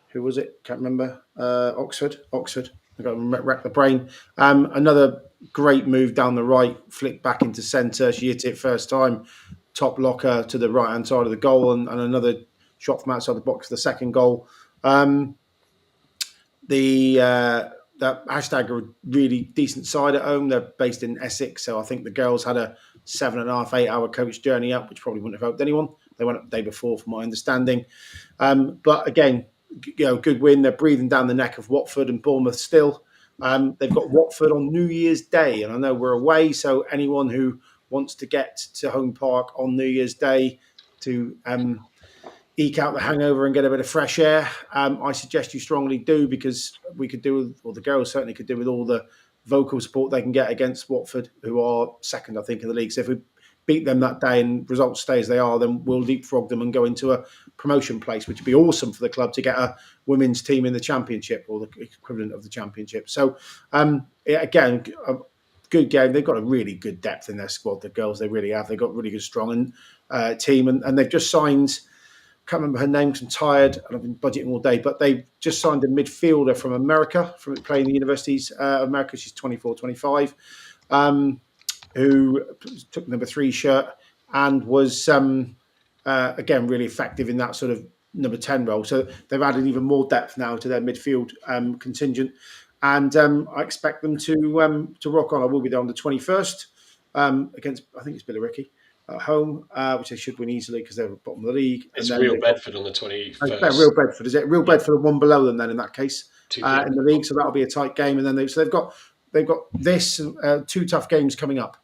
[SPEAKER 3] who was it? Can't remember. Oxford. I got to rack the brain. Another great move down the right, flick back into centre. She hit it first time, top locker to the right hand side of the goal, and another shot from outside the box for the second goal. That hashtag are a really decent side at home. They're based in Essex, so I think the girls had a 7.5, 8 hour coach journey up, which probably wouldn't have helped anyone. They went up the day before, from my understanding. But again, good win. They're breathing down the neck of Watford and Bournemouth still. They've got Watford on New Year's Day, and I know we're away, so anyone who wants to get to Home Park on New Year's Day to eke out the hangover and get a bit of fresh air, I suggest you strongly do, because we could do, or the girls certainly could do, with all the vocal support they can get against Watford, who are second, I think, in the league. So if we beat them that day and results stay as they are, then we'll leapfrog them and go into a promotion place, which would be awesome for the club to get a women's team in the Championship, or the equivalent of the Championship. So again, a good game. They've got a really good depth in their squad, the girls. They really have. They've got a really good, strong team, and they've just signed, can't remember her name because I'm tired and I've been budgeting all day, but they've just signed a midfielder from America, from playing the universities of America. She's 24, 25, who took the number 3 shirt and was, again, really effective in that sort of number 10 role. So they've added even more depth now to their midfield contingent. And I expect them to rock on. I will be there on the 21st against, I think it's Billericay, at home, which they should win easily because they're at the bottom of the league.
[SPEAKER 1] It's Real Bedford on the 21st.
[SPEAKER 3] Real Bedford, is it? Real Bedford are one below them then in that case in the league, so that'll be a tight game. And then they've got this 2 tough games coming up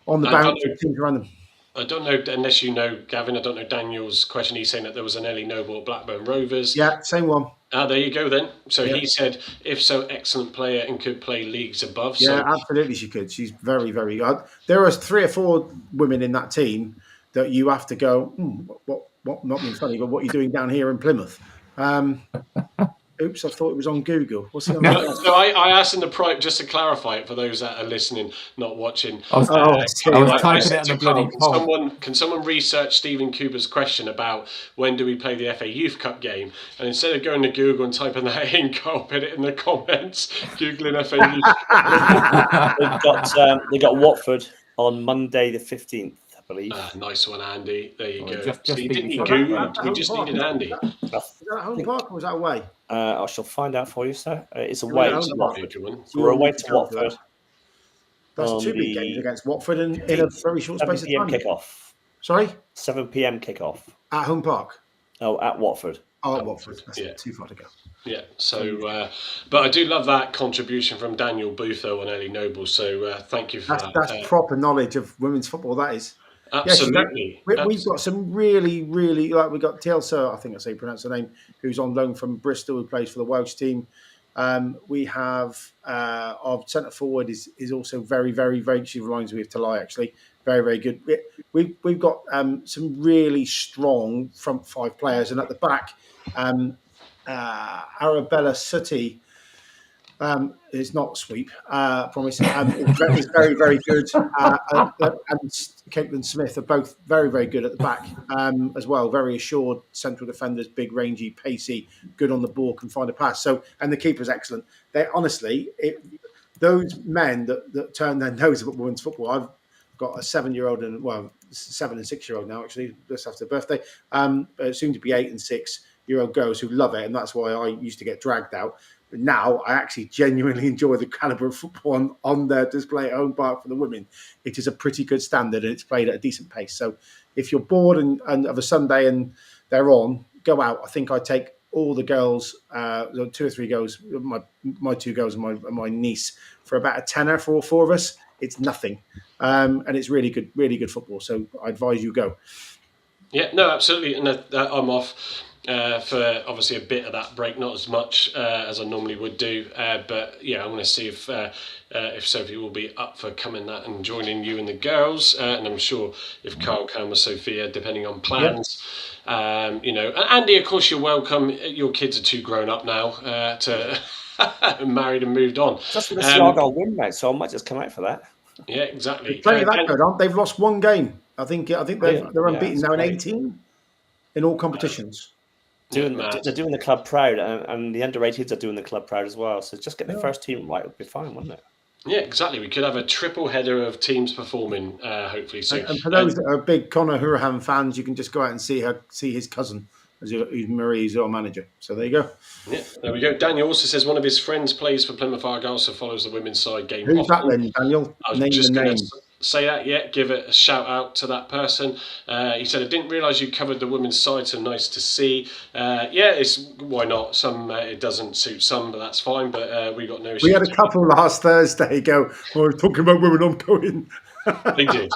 [SPEAKER 3] on the bounce of teams around them.
[SPEAKER 1] I don't know, unless you know, Gavin, I don't know Daniel's question. He's saying that there was an Ellie Noble at Blackburn Rovers.
[SPEAKER 3] Yeah, same one.
[SPEAKER 1] There you go then. So he said, if so, excellent player and could play leagues above.
[SPEAKER 3] Yeah, absolutely she could. She's very, very good. There are 3 or 4 women in that team that you have to go, what not being funny, but what are you doing down here in Plymouth? Oops, I thought it was on Google. What's he on?
[SPEAKER 1] So I asked in the private, just to clarify it for those that are listening, not watching.
[SPEAKER 2] I was typing it on the bloody poll.
[SPEAKER 1] Can someone research Stephen Cooper's question about when do we play the FA Youth Cup game? And instead of going to Google and typing that in, I'll put it in the comments. Googling FA Youth.
[SPEAKER 4] They got Watford on Monday the 15th.
[SPEAKER 1] Nice one, Andy. There you go.
[SPEAKER 2] Just
[SPEAKER 1] didn't you Google? We just needed Andy.
[SPEAKER 3] Is that at Home Park or was that away?
[SPEAKER 4] I shall find out for you, sir. It's away to Watford.
[SPEAKER 3] We're
[SPEAKER 4] away to Watford.
[SPEAKER 3] That's 2 big games against Watford in a very short space of time.
[SPEAKER 4] 7 p.m. kickoff.
[SPEAKER 3] Sorry?
[SPEAKER 4] 7 p.m. kickoff.
[SPEAKER 3] At Home Park?
[SPEAKER 4] Oh, at Watford.
[SPEAKER 3] Oh, at Watford. That's too far to go.
[SPEAKER 1] Yeah, so, but I do love that contribution from Daniel Booth, though, on Ellie Noble, so thank you for that.
[SPEAKER 3] That's proper knowledge of women's football, that is.
[SPEAKER 1] Absolutely.
[SPEAKER 3] We've got some really, really, like we've got Tielsa, I think that's how you pronounce her name, who's on loan from Bristol, who plays for the Welsh team. We have our centre forward is also very, very, very, she reminds me of Talai actually, very, very good. We've got some really strong front 5 players, and at the back, Arabella Sutty. It's not sweep, promise. It's very, very good. And Caitlin Smith are both very, very good at the back as well. Very assured central defenders, big, rangy, pacey, good on the ball, can find a pass. So, and the keeper's excellent. They honestly, those men that turn their nose up at women's football. I've got a 7-year-old and 7 and 6-year-old now actually, just after birthday. Soon to be 8 and 6-year-old girls who love it, and that's why I used to get dragged out. But now I actually genuinely enjoy the calibre of football on their display at Home Park for the women. It is a pretty good standard and it's played at a decent pace. So if you're bored and of a Sunday and they're on, go out. I think I'd take all the girls, 2 or 3 girls, my 2 girls and my niece, for about a tenner for all 4 of us. It's nothing, and it's really good football. So I advise you go.
[SPEAKER 1] Yeah, no, absolutely, and I'm off for obviously a bit of that break, not as much as I normally would do, but yeah, I want to see if Sophie will be up for coming that and joining you and the girls, and I'm sure if Carl can with Sophia, depending on plans. You know, and Andy, of course, you're welcome. Your kids are too grown up now to married and moved on.
[SPEAKER 4] Just for the Argyle win, mate, so I might just come out for that.
[SPEAKER 1] Yeah, exactly.
[SPEAKER 3] There's plenty of that going on. They've lost 1 game. I think they're unbeaten now in 18 in all competitions.
[SPEAKER 4] They're doing the club proud, and the under-18s are doing the club proud as well. So just get the first team right would be fine, wouldn't it?
[SPEAKER 1] Yeah, exactly. We could have a triple header of teams performing, hopefully soon.
[SPEAKER 3] And for those that are big Conor Hurahan fans, you can just go out and see his cousin, who's Marie's our manager. So there you go.
[SPEAKER 1] Yeah, there we go. Daniel also says one of his friends plays for Plymouth Argyle, so follows the women's side game.
[SPEAKER 3] Who's that then, Daniel?
[SPEAKER 1] I was just going to say that, yeah, give it a shout out to that person. He said, I didn't realise you covered the women's side, so nice to see. Yeah, why not? Some it doesn't suit some, but that's fine. But we got no issues.
[SPEAKER 3] We had a couple last Thursday go, we're talking about women, I'm going.
[SPEAKER 1] They did.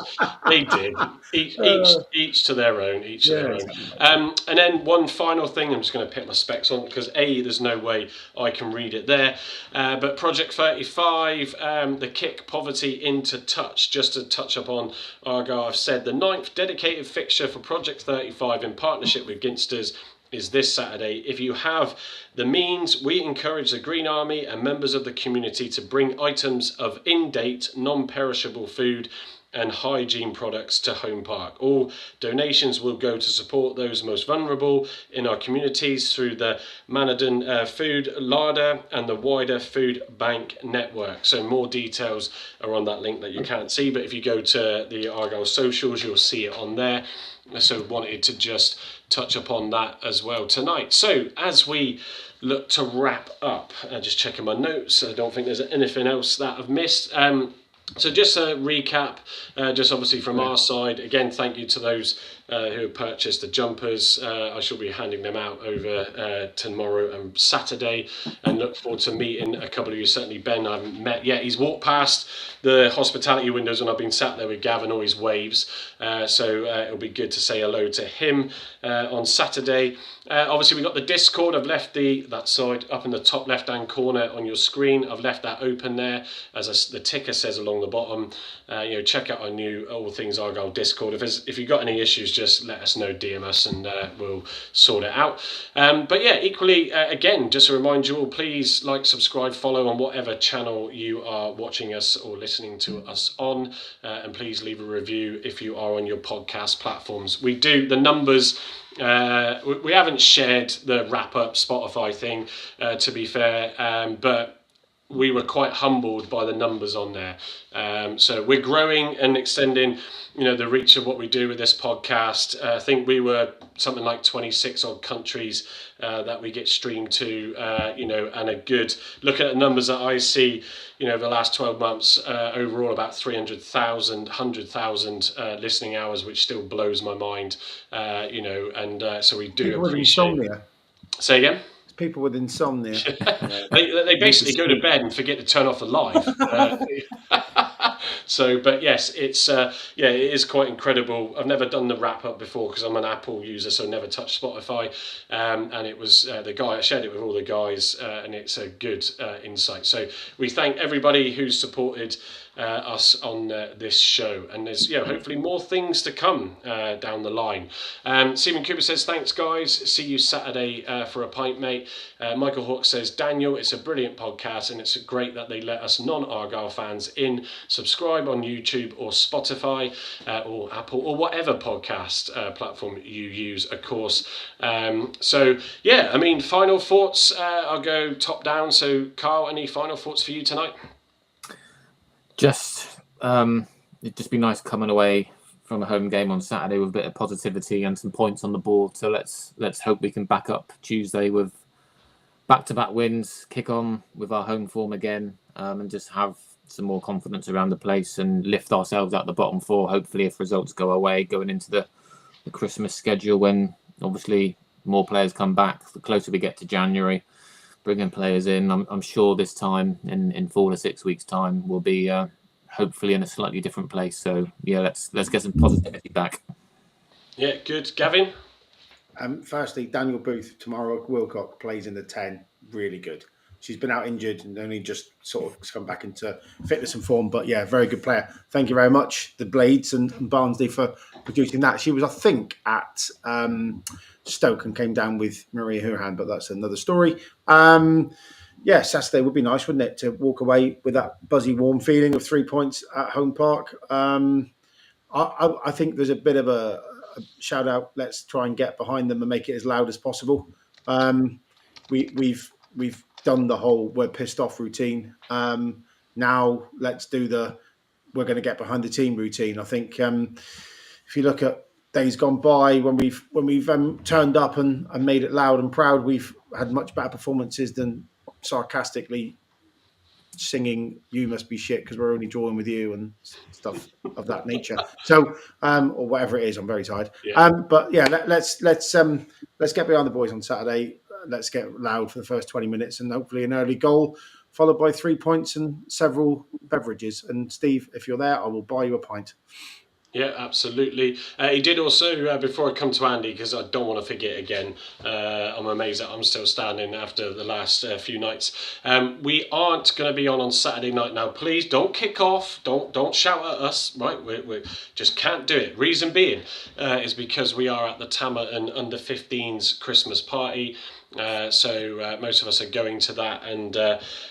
[SPEAKER 1] Each to their own. And then one final thing, I'm just going to put my specs on because there's no way I can read it there. But Project 35, the kick poverty into touch. Just to touch upon Argyle, I've said the 9th dedicated fixture for Project 35 in partnership with Ginsters is this Saturday. If you have the means, we encourage the Green Army and members of the community to bring items of in-date, non-perishable food and hygiene products to Home Park. All donations will go to support those most vulnerable in our communities through the Manadon Food Larder and the wider Food Bank Network. So more details are on that link that you can't see, but if you go to the Argyle socials, you'll see it on there. So wanted to just touch upon that as well tonight. So as we look to wrap up, just checking my notes, I don't think there's anything else that I've missed. So just a recap, just obviously from our side, again, thank you to those who have purchased the jumpers. I shall be handing them out over tomorrow and Saturday, and look forward to meeting a couple of you. Certainly Ben I haven't met yet. He's walked past the hospitality windows when I've been sat there with Gavin, always waves. So it'll be good to say hello to him on Saturday. Obviously, we've got the Discord. I've left that side up in the top left-hand corner on your screen. I've left that open there, as the ticker says along the bottom. Check out our new All Things Argyle Discord. If you've got any issues, just let us know, DM us, and we'll sort it out. But yeah, equally, again, just to remind you all, please like, subscribe, follow on whatever channel you are watching us or listening to us on, and please leave a review if you are on your podcast platforms. We do the numbers. We haven't shared the wrap-up Spotify thing, to be fair, but we were quite humbled by the numbers on there. So we're growing and extending, the reach of what we do with this podcast. I think we were something like 26 odd countries that we get streamed to, and a good look at the numbers that I see, the last 12 months, overall about 100,000 listening hours, which still blows my mind, so we do appreciate. Say again?
[SPEAKER 3] People with insomnia.
[SPEAKER 1] they basically go to bed and forget to turn off the live. But yes, it's it is quite incredible. I've never done the wrap up before because I'm an Apple user, so never touched Spotify. And it was the guy I shared it with all the guys, and it's a good insight. So we thank everybody who's supported us on this show, and there's hopefully more things to come down the line. Stephen Cooper says thanks guys, see you Saturday for a pint, mate. Michael Hawke says Daniel, it's a brilliant podcast and it's great that they let us non-Argyle fans in. Subscribe on YouTube or Spotify or Apple or whatever podcast platform you use, of course. Final thoughts, I'll go top down. So Carl, any final thoughts for you tonight?
[SPEAKER 2] It'd just be nice coming away from a home game on Saturday with a bit of positivity and some points on the board. So let's hope we can back up Tuesday with back-to-back wins, kick on with our home form again, and just have some more confidence around the place and lift ourselves out the bottom four. Hopefully, if results go away, going into the Christmas schedule when obviously more players come back, the closer we get to January, bringing players in. I'm sure this time in 4 to 6 weeks' time we'll be hopefully in a slightly different place. So yeah, let's get some positivity back.
[SPEAKER 1] Yeah, good. Gavin?
[SPEAKER 3] Firstly, Daniel Booth tomorrow. Wilcock plays in the 10. Really good. She's been out injured and only just sort of come back into fitness and form. But yeah, very good player. Thank you very much, the Blades and Barnsley, for producing that. She was, I think, at Stoke and came down with Maria Hurahan, but that's another story. Yeah, Saturday would be nice, wouldn't it, to walk away with that buzzy, warm feeling of 3 points at Home Park. I think there's a bit of a shout out. Let's try and get behind them and make it as loud as possible. We've done the whole we're pissed off routine. Now let's do we're going to get behind the team routine. I think if you look at days gone by when we've turned up and made it loud and proud, we've had much better performances than sarcastically singing "You must be shit because we're only drawing with you" and stuff of that nature. So, or whatever it is, I'm very tired.
[SPEAKER 1] Yeah.
[SPEAKER 3] But yeah, let's get behind the boys on Saturday. Let's get loud for the first 20 minutes and hopefully an early goal, followed by 3 points and several beverages. And Steve, if you're there, I will buy you a pint.
[SPEAKER 1] Yeah, absolutely. He did also, before I come to Andy, because I don't want to forget again, I'm amazed that I'm still standing after the last few nights. We aren't going to be on Saturday night now. Please don't kick off. Don't shout at us. Right, we just can't do it. Reason being is because we are at the Tamerton Under 15s Christmas party. So most of us are going to that, and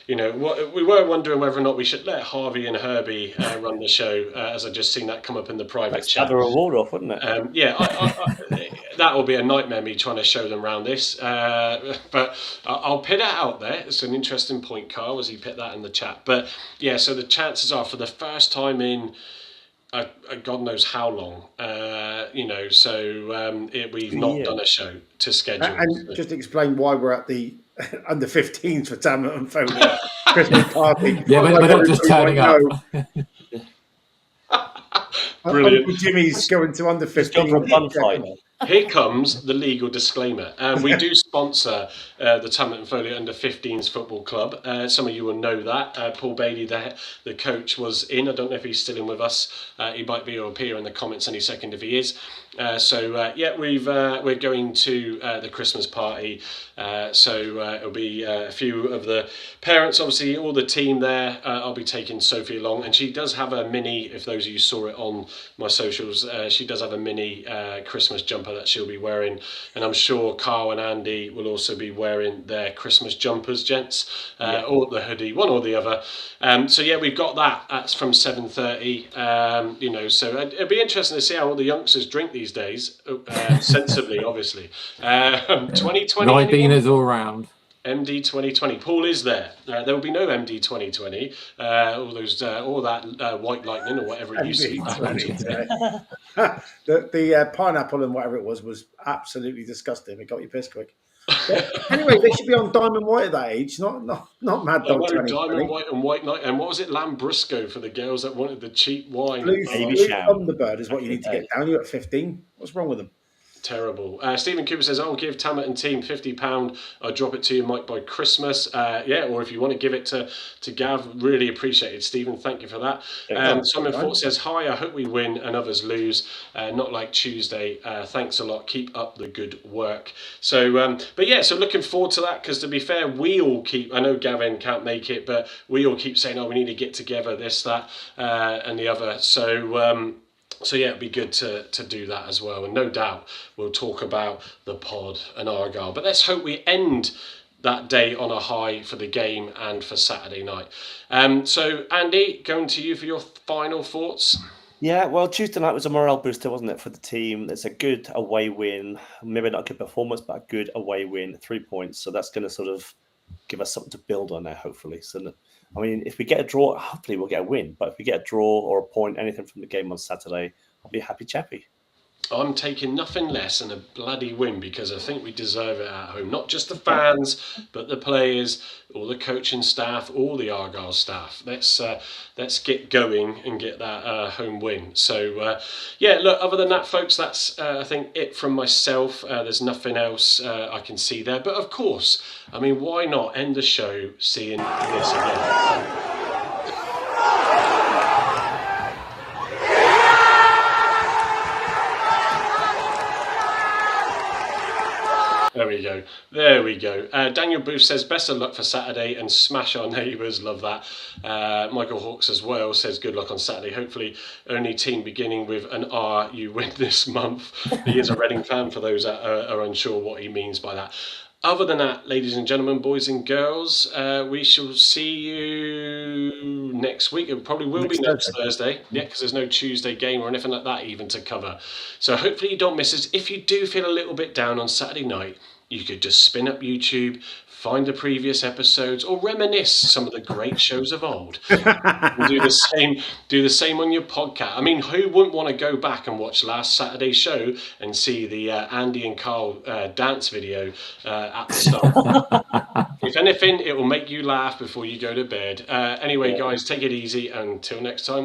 [SPEAKER 1] we were wondering whether or not we should let Harvey and Herbie run the show, as I just seen that come up in the private chat.
[SPEAKER 4] Have a reward off, wouldn't it?
[SPEAKER 1] That will be a nightmare, me trying to show them around this. But I'll put that out there. It's an interesting point, Carl, as he put that in the chat. But yeah, so the chances are for the first time in God knows how long, we've not done a show to schedule.
[SPEAKER 3] And just explain why we're at the under 15s for Tamerton Foley Christmas party.
[SPEAKER 2] Yeah, we're not just turning up.
[SPEAKER 1] Brilliant.
[SPEAKER 3] Uncle Jimmy's going to under 15.
[SPEAKER 4] For a fun fight.
[SPEAKER 1] Here comes the legal disclaimer. We do sponsor the Tamerton Foley Under 15s Football Club. Some of you will know that. Paul Bailey, the coach, was in. I don't know if he's still in with us. He might be or appear in the comments any second if he is. We're going to the Christmas party. It'll be a few of the parents, obviously all the team there. I'll be taking Sophie along, and she does have a mini, if those of you saw it on my socials, she does have a mini Christmas jumper that she'll be wearing, and I'm sure Carl and Andy will also be wearing their Christmas jumpers, gents, or the hoodie, one or the other. We've got that. That's from 7:30. So it'd be interesting to see how all the youngsters drink these days, sensibly, obviously. 2020.
[SPEAKER 2] Ribena all round.
[SPEAKER 1] MD 2020. Paul is there. There will be no MD 2020. All that white lightning or whatever it used to be.
[SPEAKER 3] The pineapple and whatever it was absolutely disgusting. It got you pissed quick. Anyway, they should be on Diamond White at that age, not Mad Dog 2020.
[SPEAKER 1] Diamond White and White Night. And what was it? Lambrusco for the girls that wanted the cheap wine.
[SPEAKER 3] Blue Thunderbird is what you need to get down. You're at 15. What's wrong with them?
[SPEAKER 1] Terrible. Stephen Cooper says, I'll give Tamerton team £50. I'll drop it to you, Mike, by Christmas. Or if you want to give it to Gav, really appreciate it, Stephen. Thank you for that. Simon Fort says, hi, I hope we win and others lose. Not like Tuesday. Thanks a lot. Keep up the good work. So looking forward to that, because to be fair, we all keep, I know Gavin can't make it, but we all keep saying, we need to get together, this, that, and the other. So it'd be good to do that as well. And no doubt we'll talk about the pod and Argyle. But let's hope we end that day on a high for the game and for Saturday night. So Andy, going to you for your final thoughts.
[SPEAKER 4] Yeah, well, Tuesday night was a morale booster, wasn't it, for the team? It's a good away win. Maybe not a good performance, but a good away win, 3 points. So that's going to sort of give us something to build on there, hopefully. So, if we get a draw, hopefully we'll get a win. But if we get a draw or a point, anything from the game on Saturday, I'll be a happy chappy.
[SPEAKER 1] I'm taking nothing less than a bloody win, because I think we deserve it at home. Not just the fans, but the players, all the coaching staff, all the Argyle staff. Let's get going and get that home win. So yeah, look. Other than that, folks, that's I think it from myself. There's nothing else I can see there. But of course, I mean, why not end the show seeing this again? There we go. Daniel Booth says, best of luck for Saturday and smash our neighbours. Love that. Michael Hawks as well says, good luck on Saturday. Hopefully only team beginning with an R you win this month. He is a Reading fan, for those that are unsure what he means by that. Other than that, ladies and gentlemen, boys and girls, we shall see you next week. It probably will be next Thursday. Yeah, because there's no Tuesday game or anything like that even to cover. So hopefully you don't miss us. If you do feel a little bit down on Saturday night, you could just spin up YouTube, find the previous episodes, or reminisce some of the great shows of old. And do the same on your podcast. I mean, who wouldn't want to go back and watch last Saturday's show and see the Andy and Carl dance video at the start? If anything, it will make you laugh before you go to bed. Anyway, guys, take it easy. Until next time.